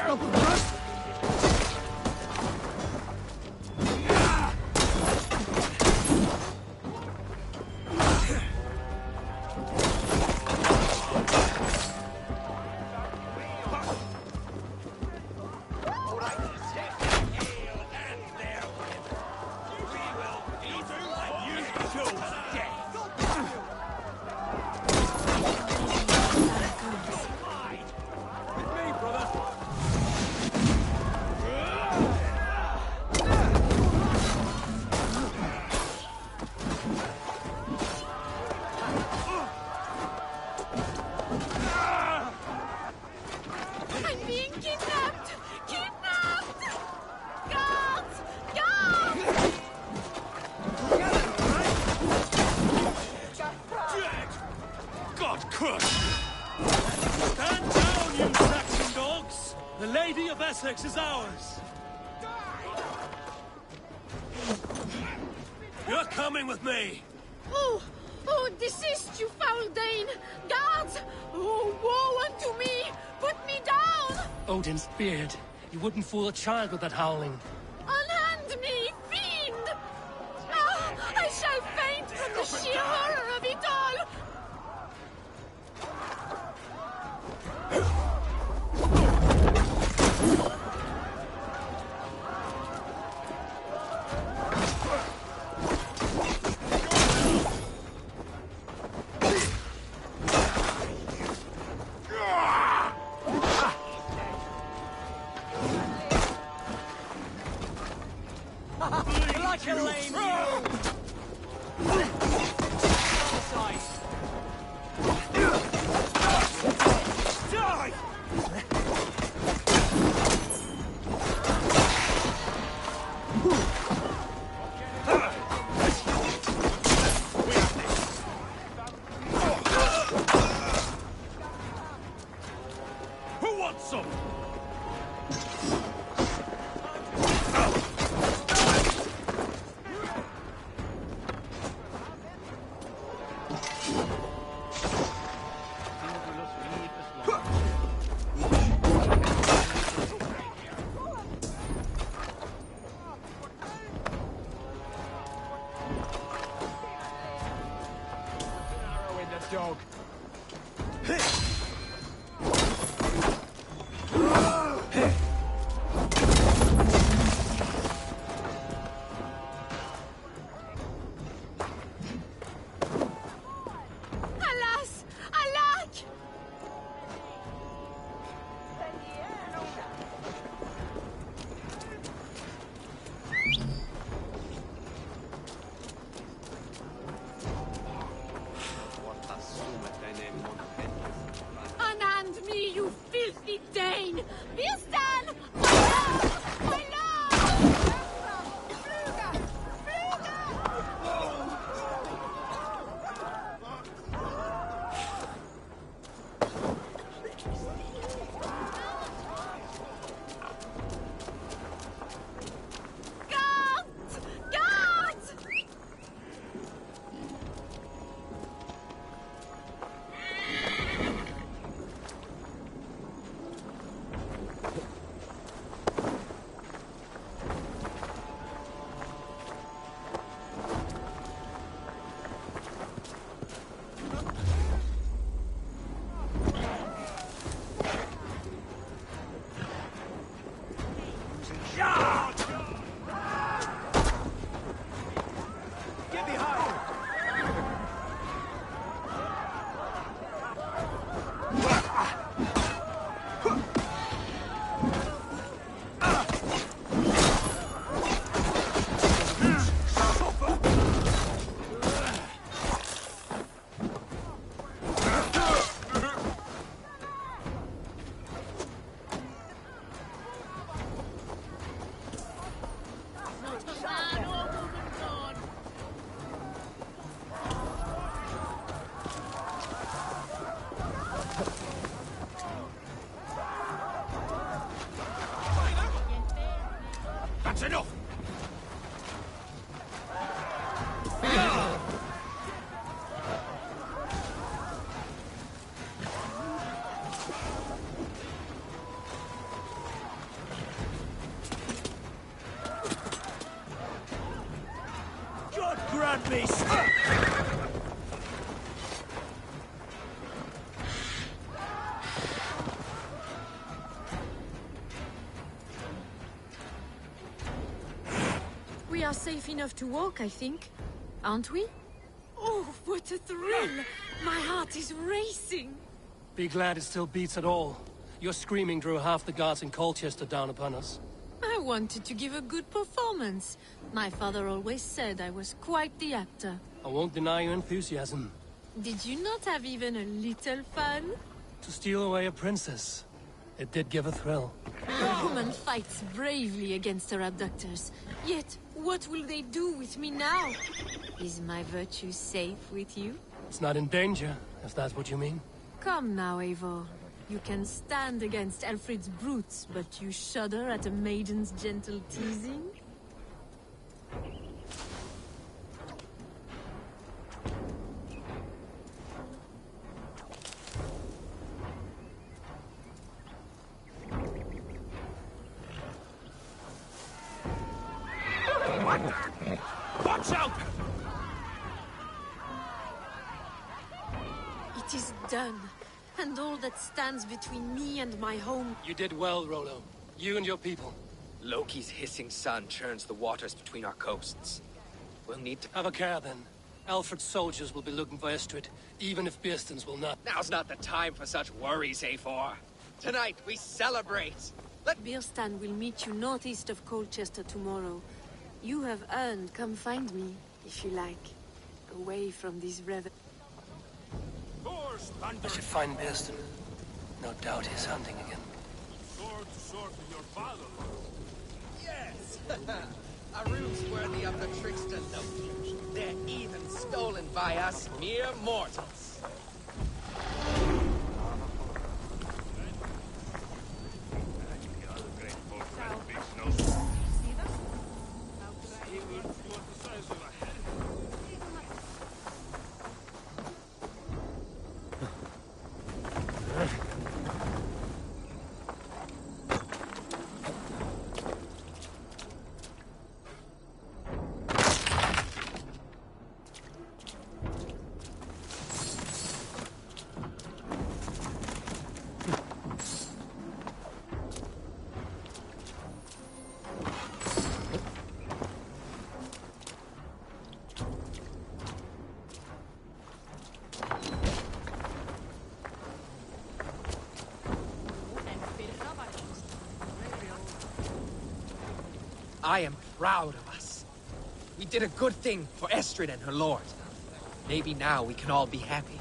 Lady of Essex is ours! You're coming with me! Oh, desist, you foul Dane! Guards! Oh, woe unto me! Put me down! Odin's beard. You wouldn't fool a child with that howling. Unhand me, fiend! Ah, I shall faint from the sheer horror of it all! Like a lame mule! Die! Who wants some? Dog. Alas! Alack! Unhand me, you filthy Dane! Bistan! My lord! Guards! Guards! Get behind! That's enough! God grant me strength! We are safe enough to walk, I think. Aren't we? Oh, what a thrill! My heart is racing! Be glad it still beats at all. Your screaming drew half the guards in Colchester down upon us. I wanted to give a good performance. My father always said I was quite the actor. I won't deny your enthusiasm. Did you not have even a little fun? To steal away a princess. It did give a thrill. A woman fights bravely against her abductors. Yet, what will they do with me now? Is my virtue safe with you? It's not in danger, if that's what you mean. Come now, Eivor. You can stand against Alfred's brutes, but you shudder at a maiden's gentle teasing? Watch out! It is done. And all that stands between me and my home... You did well, Rollo. You and your people. Loki's hissing sun churns the waters between our coasts. We'll need to... Have a care, then. Alfred's soldiers will be looking for Estrid, even if Beerstens will not. Now's not the time for such worries, Eivor. Tonight, we celebrate! Beerstan will meet you northeast of Colchester tomorrow. You have earned come find me, if you like. Away from these revel... I should find Beerstan. No doubt he's hunting again. Sword to sword with your father. Yes! A ruse worthy of the trickster Loki. They're even stolen by us mere mortals. I am proud of us. We did a good thing for Estrid and her lord. Maybe now we can all be happy.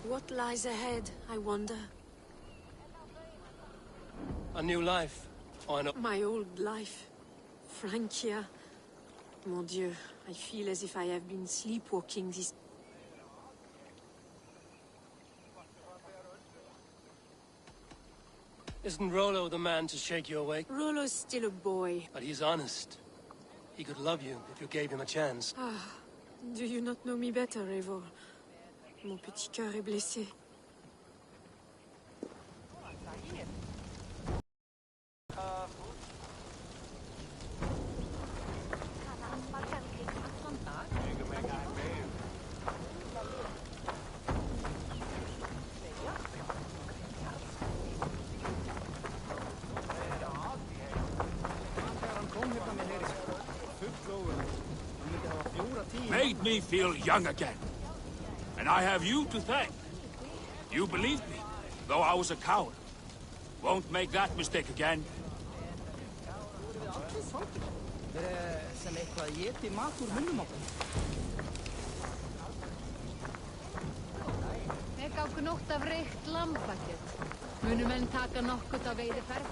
What lies ahead, I wonder? A new life, or an... My old life. Francia. Mon Dieu, I feel as if I have been sleepwalking this... Isn't Rollo the man to shake you awake? Rollo's still a boy. But he's honest. He could love you if you gave him a chance. Ah, do you not know me better, Eivor? Mon petit cœur est blessé. Made me feel young again. And I have you to thank. You believed me, though I was a coward. Won't make that mistake again. Þeir gáku nótt af reykt lambakjöt. Munu menn taka nokkurt af veiðiferð?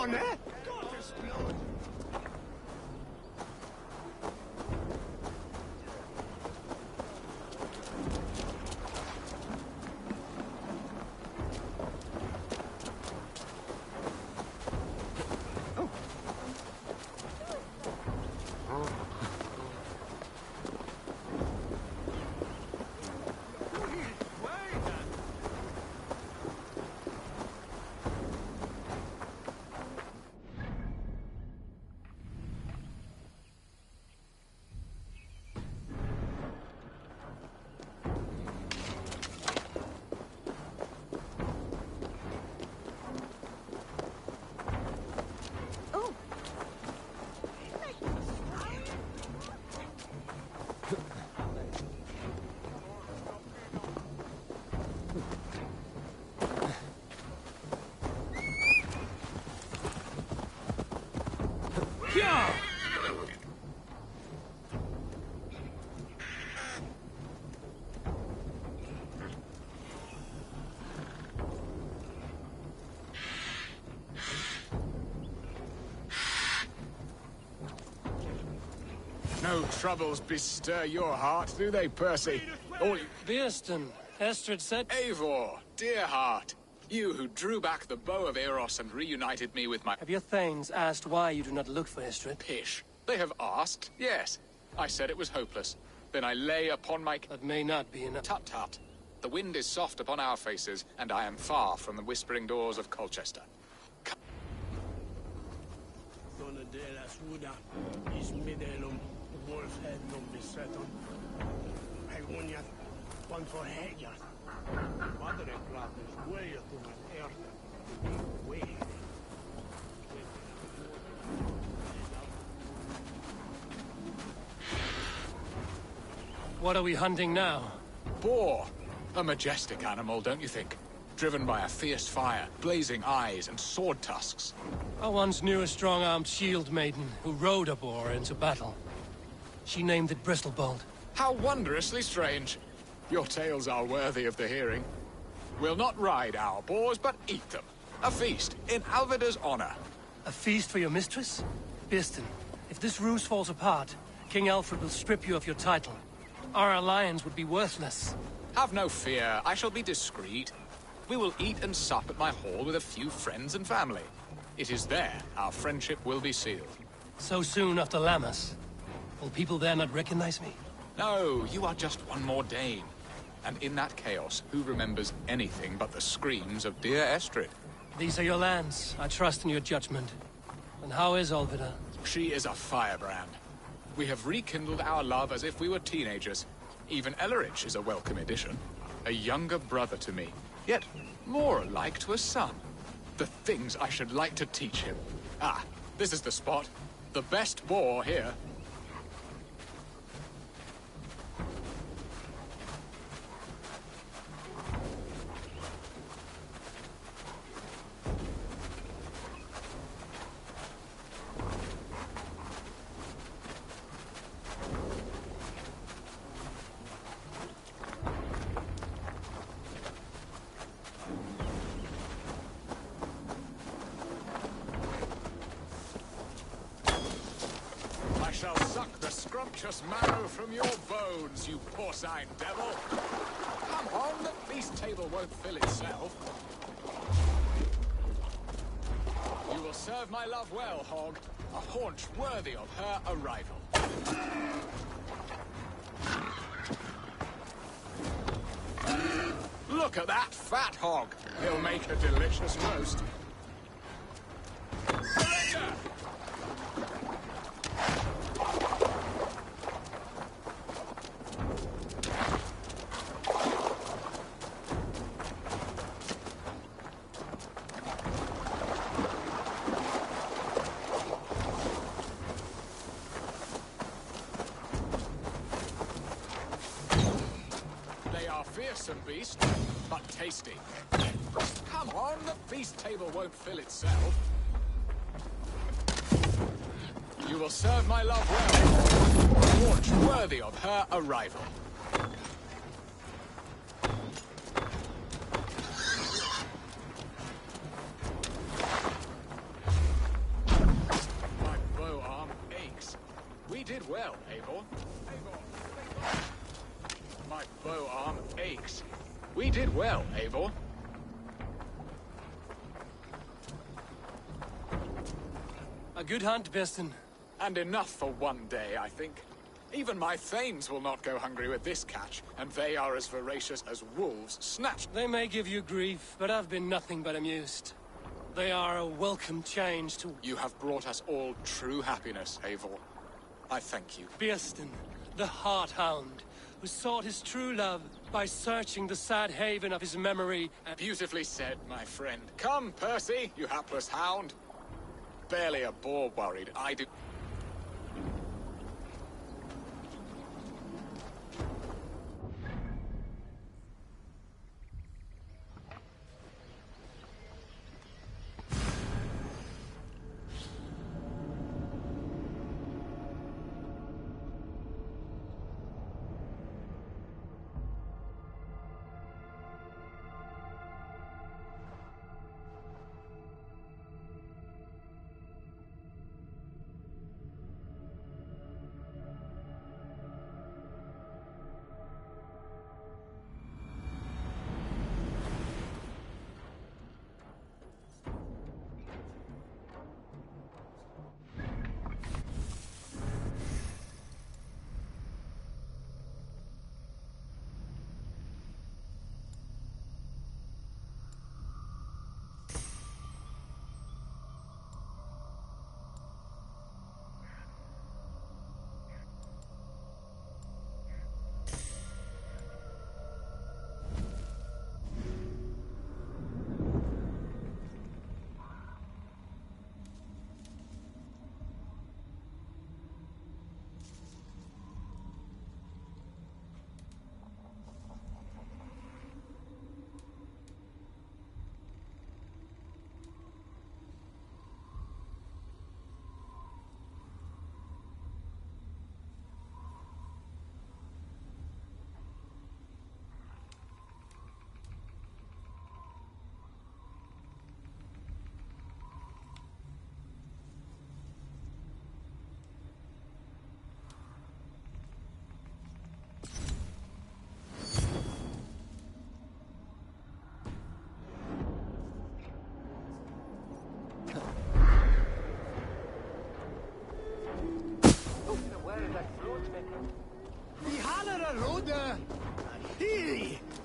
on, eh? Gottes blood. No troubles bestir your heart, do they, Percy? All you... Beerston, Estrid said... Eivor, dear heart. You who drew back the bow of Eros and reunited me with my... Have your thanes asked why you do not look for Estrid? Pish. They have asked, yes. I said it was hopeless. Then I lay upon my... That may not be enough. Tut tut. The wind is soft upon our faces, and I am far from the whispering doors of Colchester. What are we hunting now? Boar. A majestic animal, don't you think? Driven by a fierce fire, blazing eyes, and sword tusks. I once knew a strong-armed shield maiden who rode a boar into battle. She named it Bristlebolt. How wondrously strange. Your tales are worthy of the hearing. We'll not ride our boars, but eat them. A feast, in Alvida's honor. A feast for your mistress? Beerston, if this ruse falls apart, King Alfred will strip you of your title. Our alliance would be worthless. Have no fear, I shall be discreet. We will eat and sup at my hall with a few friends and family. It is there our friendship will be sealed. So soon after Lammas? Will people there not recognize me? No, you are just one more Dane. And in that chaos, who remembers anything but the screams of dear Estrid? These are your lands. I trust in your judgment. And how is Alvida? She is a firebrand. We have rekindled our love as if we were teenagers. Even Ellerich is a welcome addition. A younger brother to me, yet more alike to a son. The things I should like to teach him. Ah, this is the spot. The best boar here. Shall suck the scrumptious marrow from your bones, you porcine devil! Come on, the feast table won't fill itself. You will serve my love well, Hog. A haunch worthy of her arrival. Look at that fat hog! He'll make a delicious roast. Surrender! Fearsome beast, but tasty. Come on, the feast table won't fill itself. You will serve my love well. A haunch worthy of her arrival. well, Eivor. My bow arm aches. We did well, Eivor. A good hunt, Beston. And enough for one day, I think. Even my thanes will not go hungry with this catch, and they are as voracious as wolves snatched. They may give you grief, but I've been nothing but amused. They are a welcome change to... You have brought us all true happiness, Eivor. I thank you. Beston, the Heart-Hound, who sought his true love by searching the sad haven of his memory and... Beautifully said, my friend. Come, Percy, you hapless hound. Barely a boar worried, I do...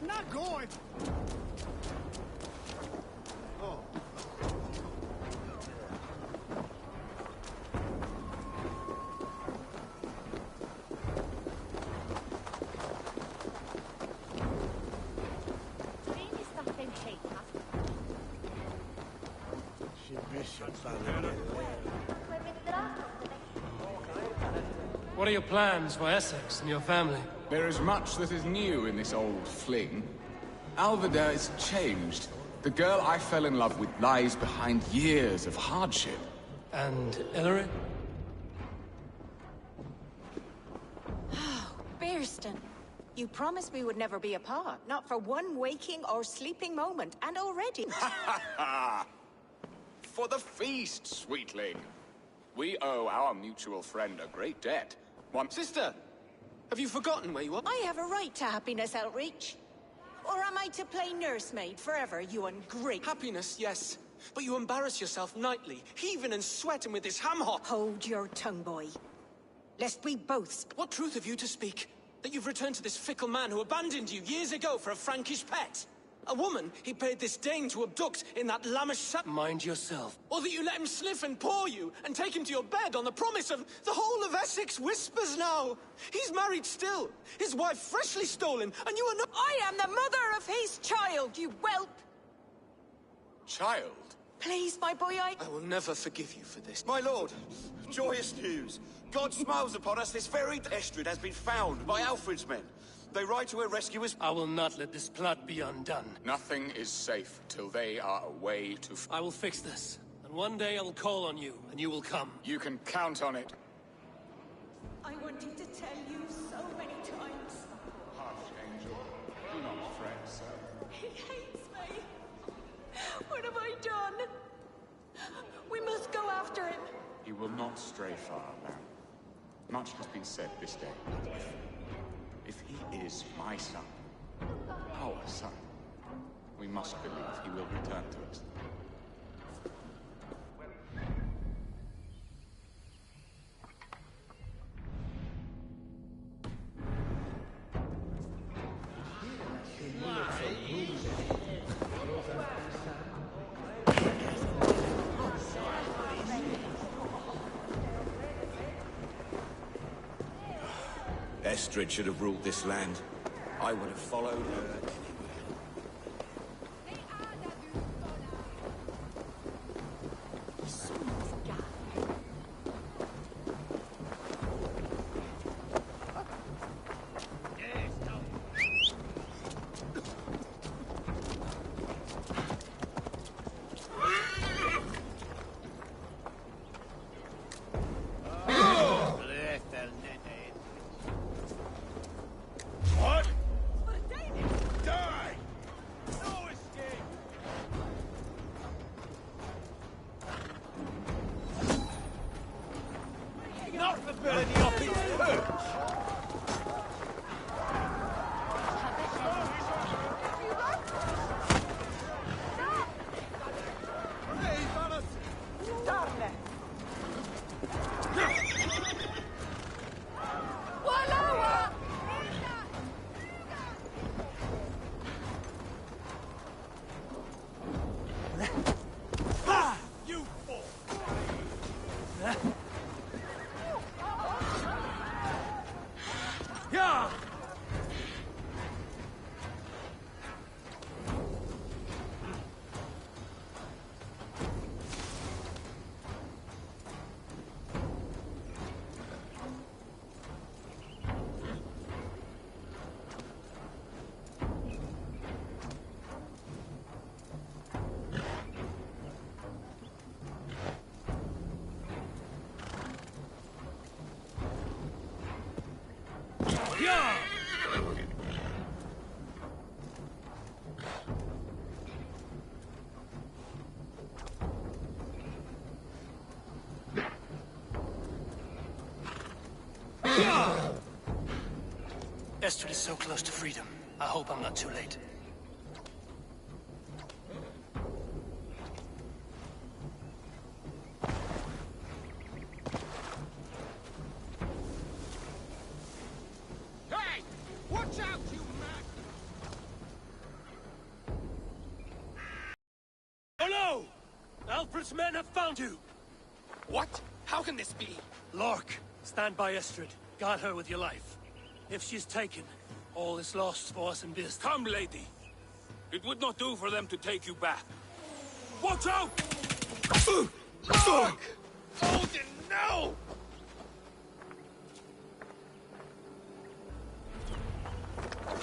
Not going! Oh. What are your plans for Essex and your family? There is much that is new in this old fling. Alvida is changed. The girl I fell in love with lies behind years of hardship. And Illyri? Bearston, you promised we would never be apart. Not for one waking or sleeping moment, and already... For the feast, sweetling. We owe our mutual friend a great debt. One... Sister! Have you forgotten where you are? I have a right to happiness, Outreach. Or am I to play nursemaid forever, you ungrateful... Happiness, yes. But you embarrass yourself nightly, heaving and sweating with this ham-hock. Hold your tongue, boy. Lest we both... What truth have you to speak? That you've returned to this fickle man who abandoned you years ago for a Frankish pet? A woman he paid this Dane to abduct in that lammish... Mind yourself. Or that you let him sniff and paw you, and take him to your bed on the promise of... The whole of Essex whispers now! He's married still, his wife freshly stolen, and you are not... I am the mother of his child, you whelp! Child? Please, my boy, I will never forgive you for this. My lord, joyous news. God smiles upon us. This very Estrid has been found by Alfred's men. They ride to her rescue as... I will not let this plot be undone. Nothing is safe till they are away to... I will fix this. And one day I'll call on you, and you will come. You can count on it. I wanted to tell you so many times. Archangel, do not fret, sir. He hates me. What have I done? We must go after him. He will not stray far, ma'am. Much has been said this day. If he is my son, our son, we must believe he will return to us. Estrid should have ruled this land. I would have followed her. Estrid is so close to freedom. I hope I'm not too late. Hey! Watch out, you man! Oh no! Alfred's men have found you! What? How can this be? Lork, stand by Estrid. Guard her with your life. If she's taken, all is lost for us in business. Come, lady. It would not do for them to take you back. Watch out! Look! Odin, no!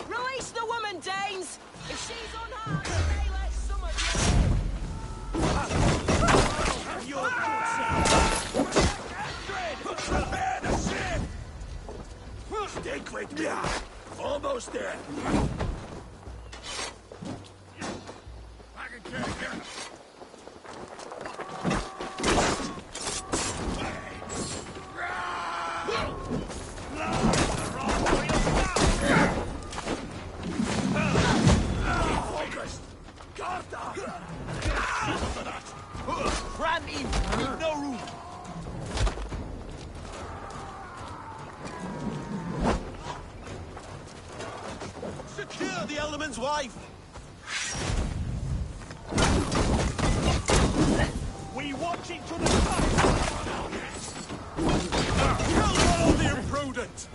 Release the woman, Danes! If she's unharmed, they let some of you... Prepare the ship! Stick with me! Almost there! I can carry her. Focus! Garda! Ram in! Leave no room! Secure the Element's wife! We watch each other's back! Kill all the imprudent!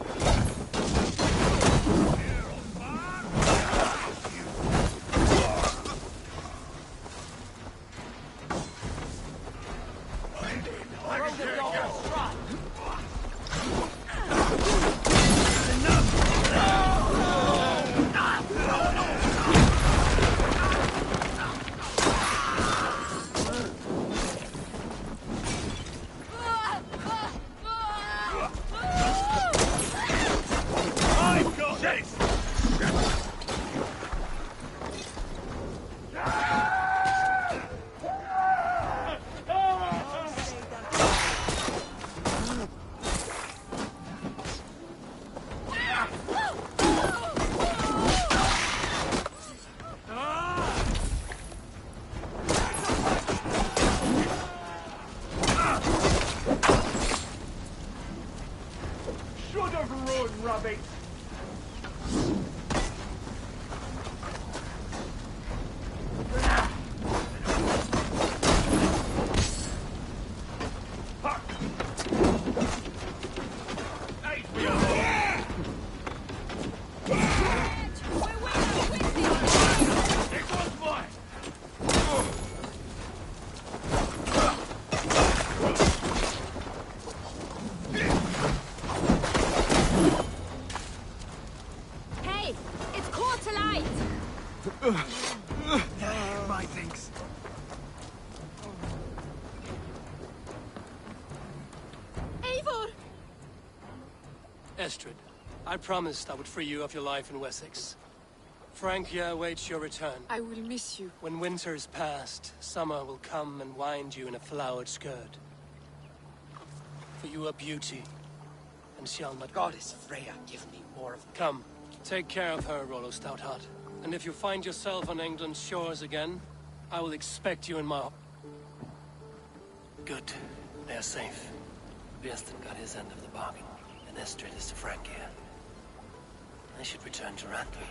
rubbish! Hey, it's quarter light! My things. Eivor! Estrid, I promised I would free you of your life in Wessex. Francia awaits your return. I will miss you. When winter is past, summer will come and wind you in a flowered skirt. For you are beauty, and shall not... Goddess Freya, give me more of... Come, take care of her, Rollo Stoutheart. And if you find yourself on England's shores again, I will expect you in my... Good. They are safe. Björnsson got his end of the bargain, and Estrid is to Francia. I should return to Randvi.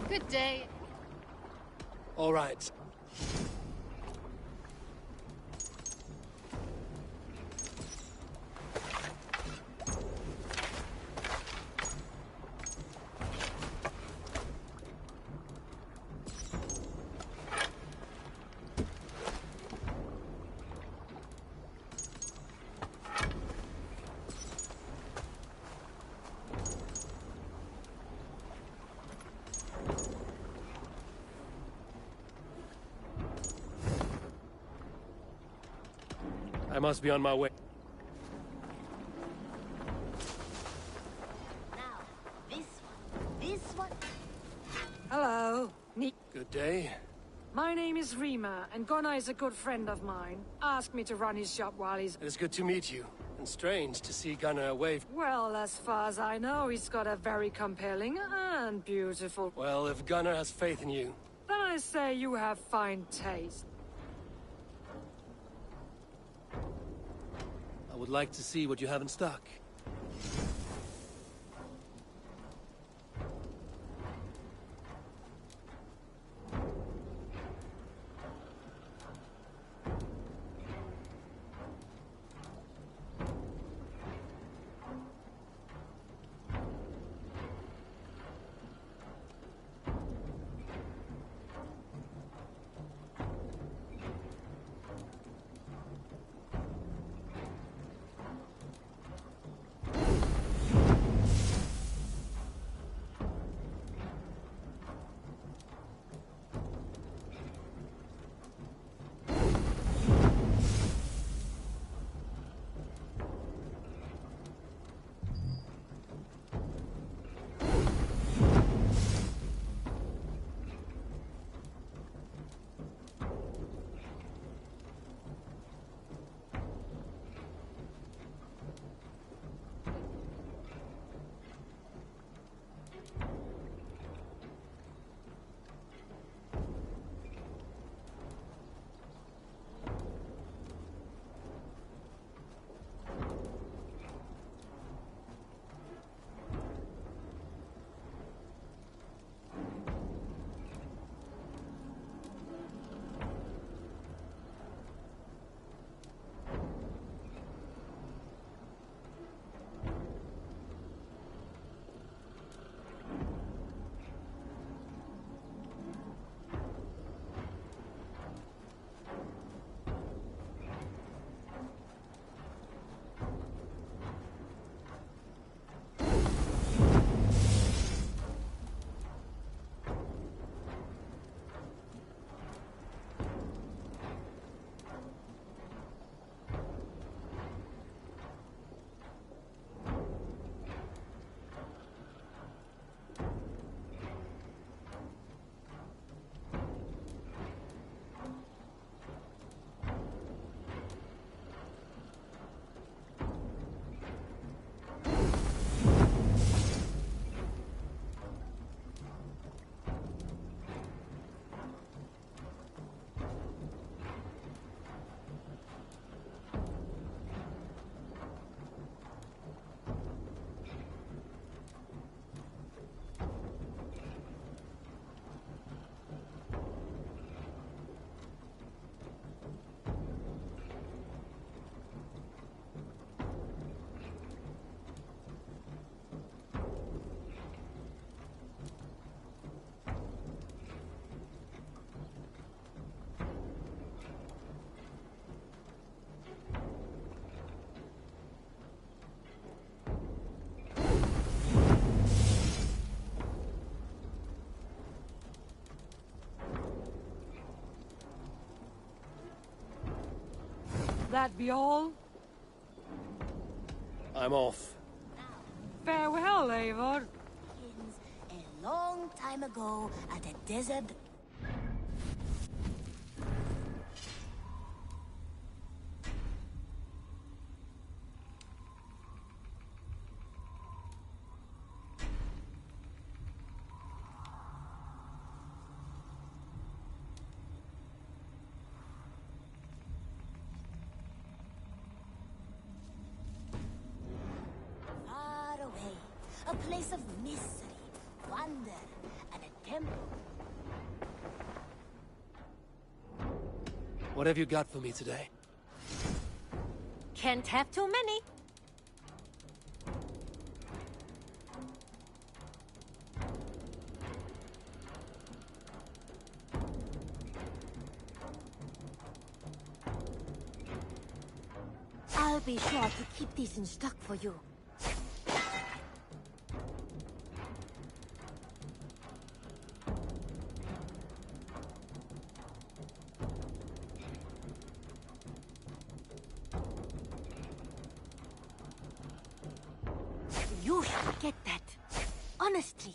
Good day. All right. I must be on my way. This one. Hello. Good day. My name is Rima, and Gunnar is a good friend of mine. Asked me to run his shop while he's... It is good to meet you, and strange to see Gunnar away. Well, as far as I know, he's got a very compelling and beautiful... Well, if Gunnar has faith in you... Then I say you have fine taste. I would like to see what you have in stock. That be all? I'm off. Farewell, Eivor. A long time ago at a desert. Far away, a place of mystery, wonder, and a temple. What have you got for me today? Can't have too many. I'll be sure to keep these in stock for you. You should get that. Honestly.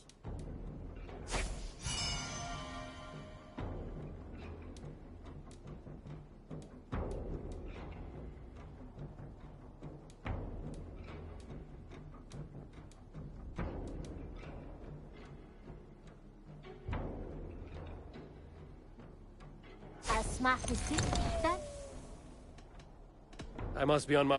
As smart as it, that? I must be on my...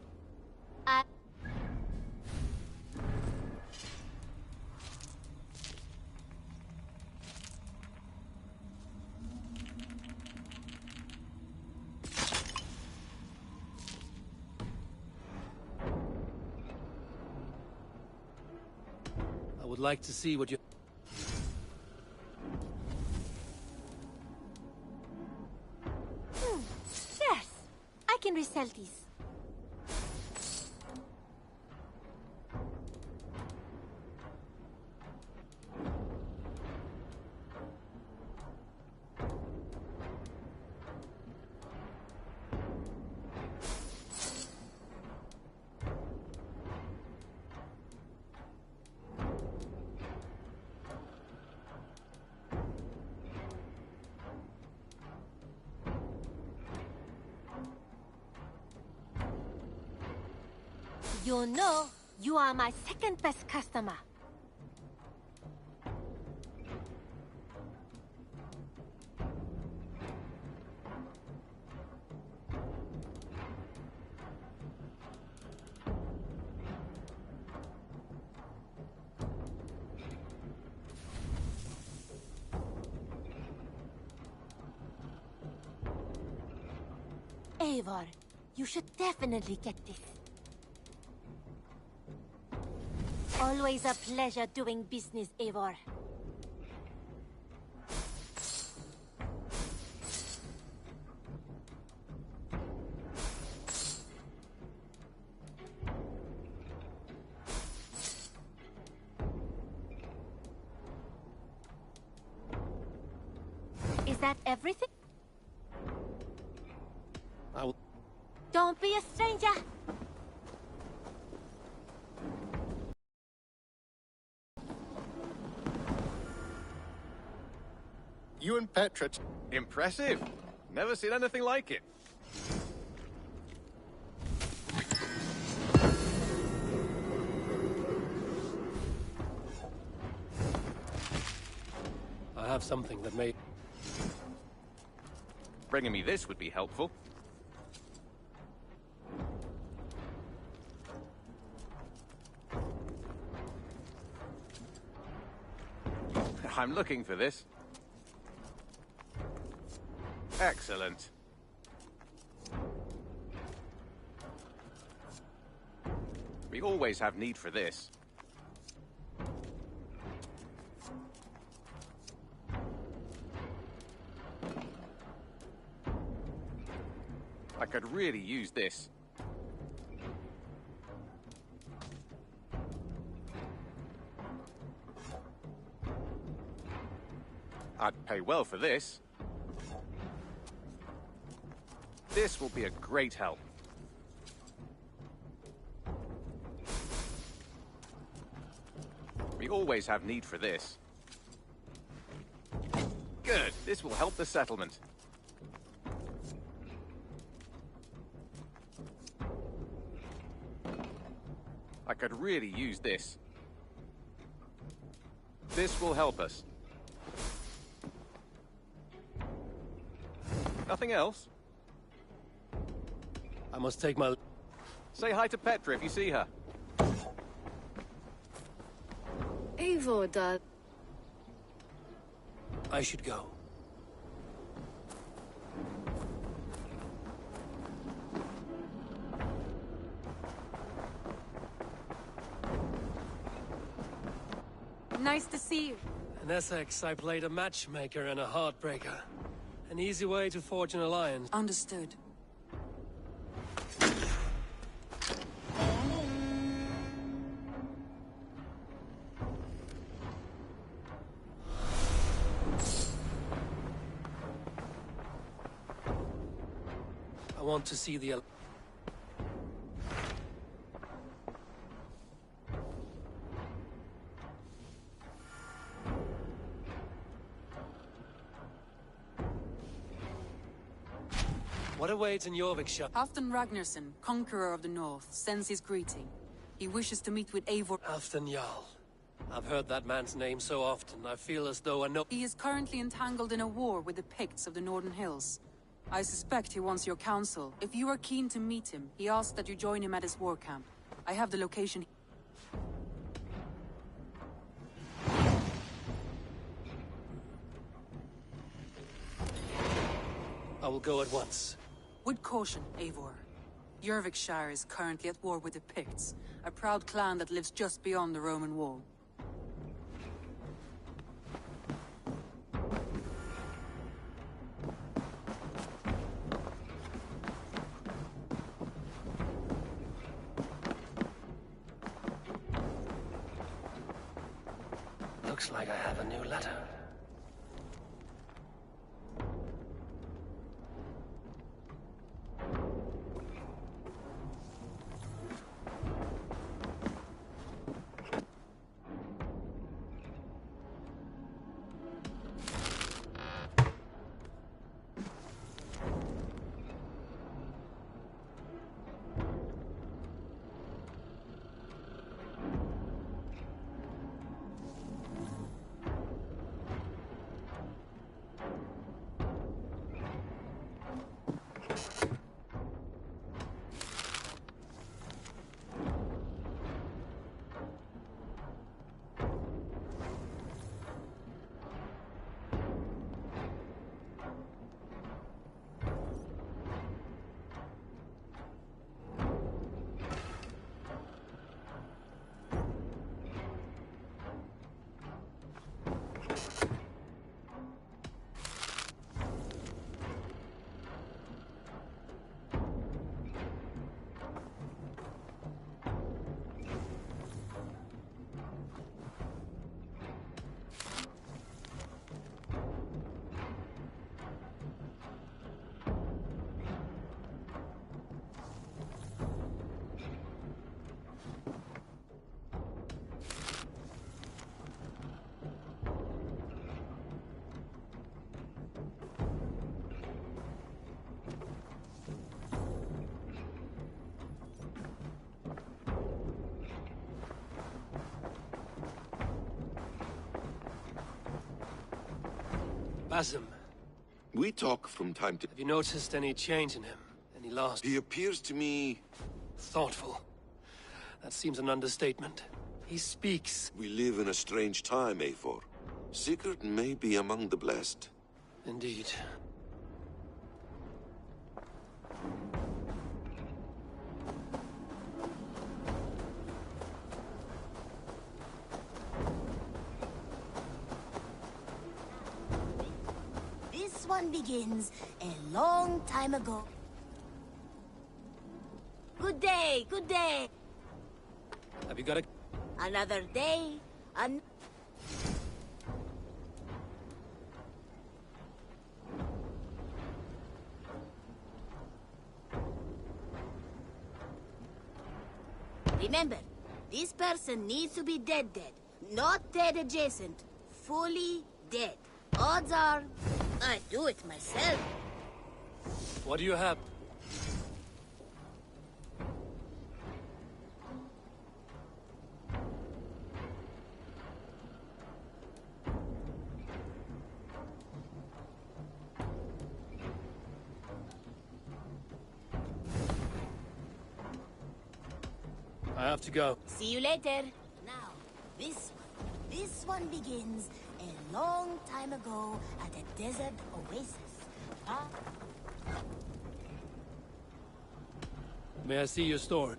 I would like to see what you... Yes, I can resell these. You know, you are my second best customer. Eivor, you should definitely get this. Always a pleasure doing business, Eivor. Is that everything? I will... Don't be a stranger! You and Petra... Impressive. Never seen anything like it. I have something that may... Bringing me this would be helpful. I'm looking for this. Excellent. We always have need for this. I could really use this. I'd pay well for this. This will be a great help. We always have need for this. Good. This will help the settlement. I could really use this. This will help us. Nothing else? I must take my... Say hi to Petra if you see her. Eivor, Dad. I should go. Nice to see you. In Essex, I played a matchmaker and a heartbreaker. An easy way to forge an alliance. Understood. I want to see the... What awaits in Jorvikshire? Halfdan Ragnarsson, conqueror of the north, sends his greeting. He wishes to meet with Eivor. Halfdan Jarl. I've heard that man's name so often, I feel as though I know... He is currently entangled in a war with the Picts of the Northern Hills. I suspect he wants your counsel. If you are keen to meet him, he asks that you join him at his war camp. I have the location. I will go at once. With caution, Eivor. Jorvikshire is currently at war with the Picts, a proud clan that lives just beyond the Roman wall. Looks like I have a new letter. Basim. We talk from time to... Have you noticed any change in him? Any lost? He appears to me... thoughtful. That seems an understatement. He speaks. We live in a strange time, Eivor. Sigurd may be among the blessed. Indeed. This one begins a long time ago. Good day, good day. Have you got a... Another day, Remember, this person needs to be dead. Not dead adjacent. Fully dead. Odds are, I'd do it myself. What do you have? I have to go. See you later. Now, this one begins a long time ago at a desert oasis. May I see your sword?